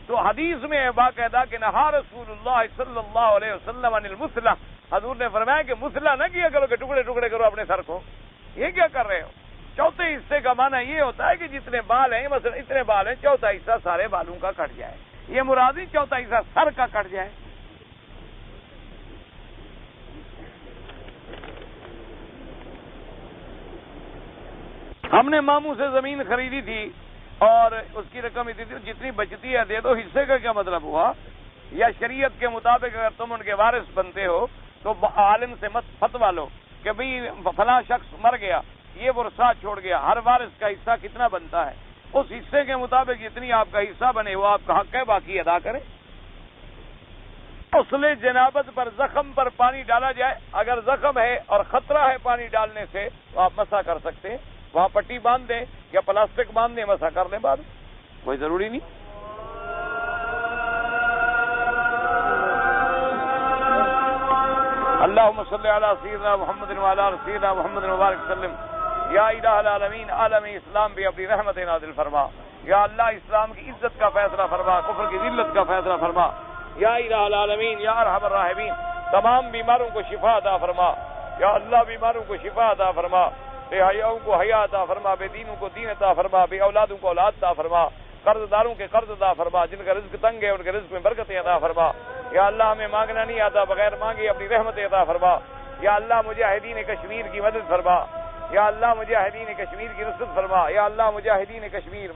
تو حدیث میں ہے باقاعدہ کہ نہا رسول اللہ صلی اللہ علیہ وسلم عن المثلہ، حضور نے فرمایا کہ مثلہ نہ کیا کرو کہ ٹکڑے ٹکڑے کرو اپنے سر کو، یہ کیا کر رہے ہو؟ چوتھے حصے کا معنی یہ ہوتا ہے کہ جتنے بال ہیں، مثلا اتنے بال ہیں، چوتھا حصہ سارے بالوں کا کٹ جائے، یہ مرادی چوتھا حصہ سر کا کٹ جائے۔ ہم نے ماموں سے زمین خریدی تھی اور اس کی رقم اتنی تھی، جتنی بچتی ہے دے دو، حصے کا کیا مطلب ہوا؟ یا شریعت کے مطابق اگر تم ان کے وارث بنتے ہو تو عالم سے مت فتویٰ لو کہ بھئی فلاں شخص مر گیا، یہ ورثہ چھوڑ گیا، ہر وارث کا حصہ کتنا بنتا ہے، اس حصے کے مطابق جتنی آپ کا حصہ بنے وہ آپ کا حق ہے، باقی ادا کریں۔ غسل جنابت پر زخم پر پانی ڈالا جائے، اگر زخم ہے اور خطرہ ہے پانی ڈالنے سے تو آپ مسح کر سکتے ہیں، وہاں پٹی باندھ دیں یا پلاسٹک باندھ دیں، مسح کر لیں، بعد کوئی ضروری نہیں۔ اللہم صلی علی سیدنا محمد وعلی آل سیدنا محمد مبارک وسلم۔ یا الہ العالمین، عالم اسلام بھی اپنی رحمت نازل فرما، یا اللہ اسلام کی عزت کا فیصلہ فرما، کفر کی ذلت کا فیصلہ فرما، یا الہ العالمین، یا ارحم الراحمین، تمام بیماروں کو شفا عطا فرما، یا اللہ بیماروں کو شفا عطا فرما، بے حیاؤں کو حیا عطا فرما، بے دینوں کو دین عطا فرما، بے اولادوں کو اولاد عطا فرما، قرض داروں کے قرض عطا فرما، جن کا رزق تنگ ہے ان کے رزق میں برکتیں عطا فرما، یا اللہ ہمیں مانگنا نہیں آتا، بغیر مانگے اپنی رحمت عطا فرما، یا اللہ مجاہدین کشمیر کی مدد فرما، یا اللہ مجاہدین کشمیر کی نصرت فرما، یا اللہ مجاہدین کشمیر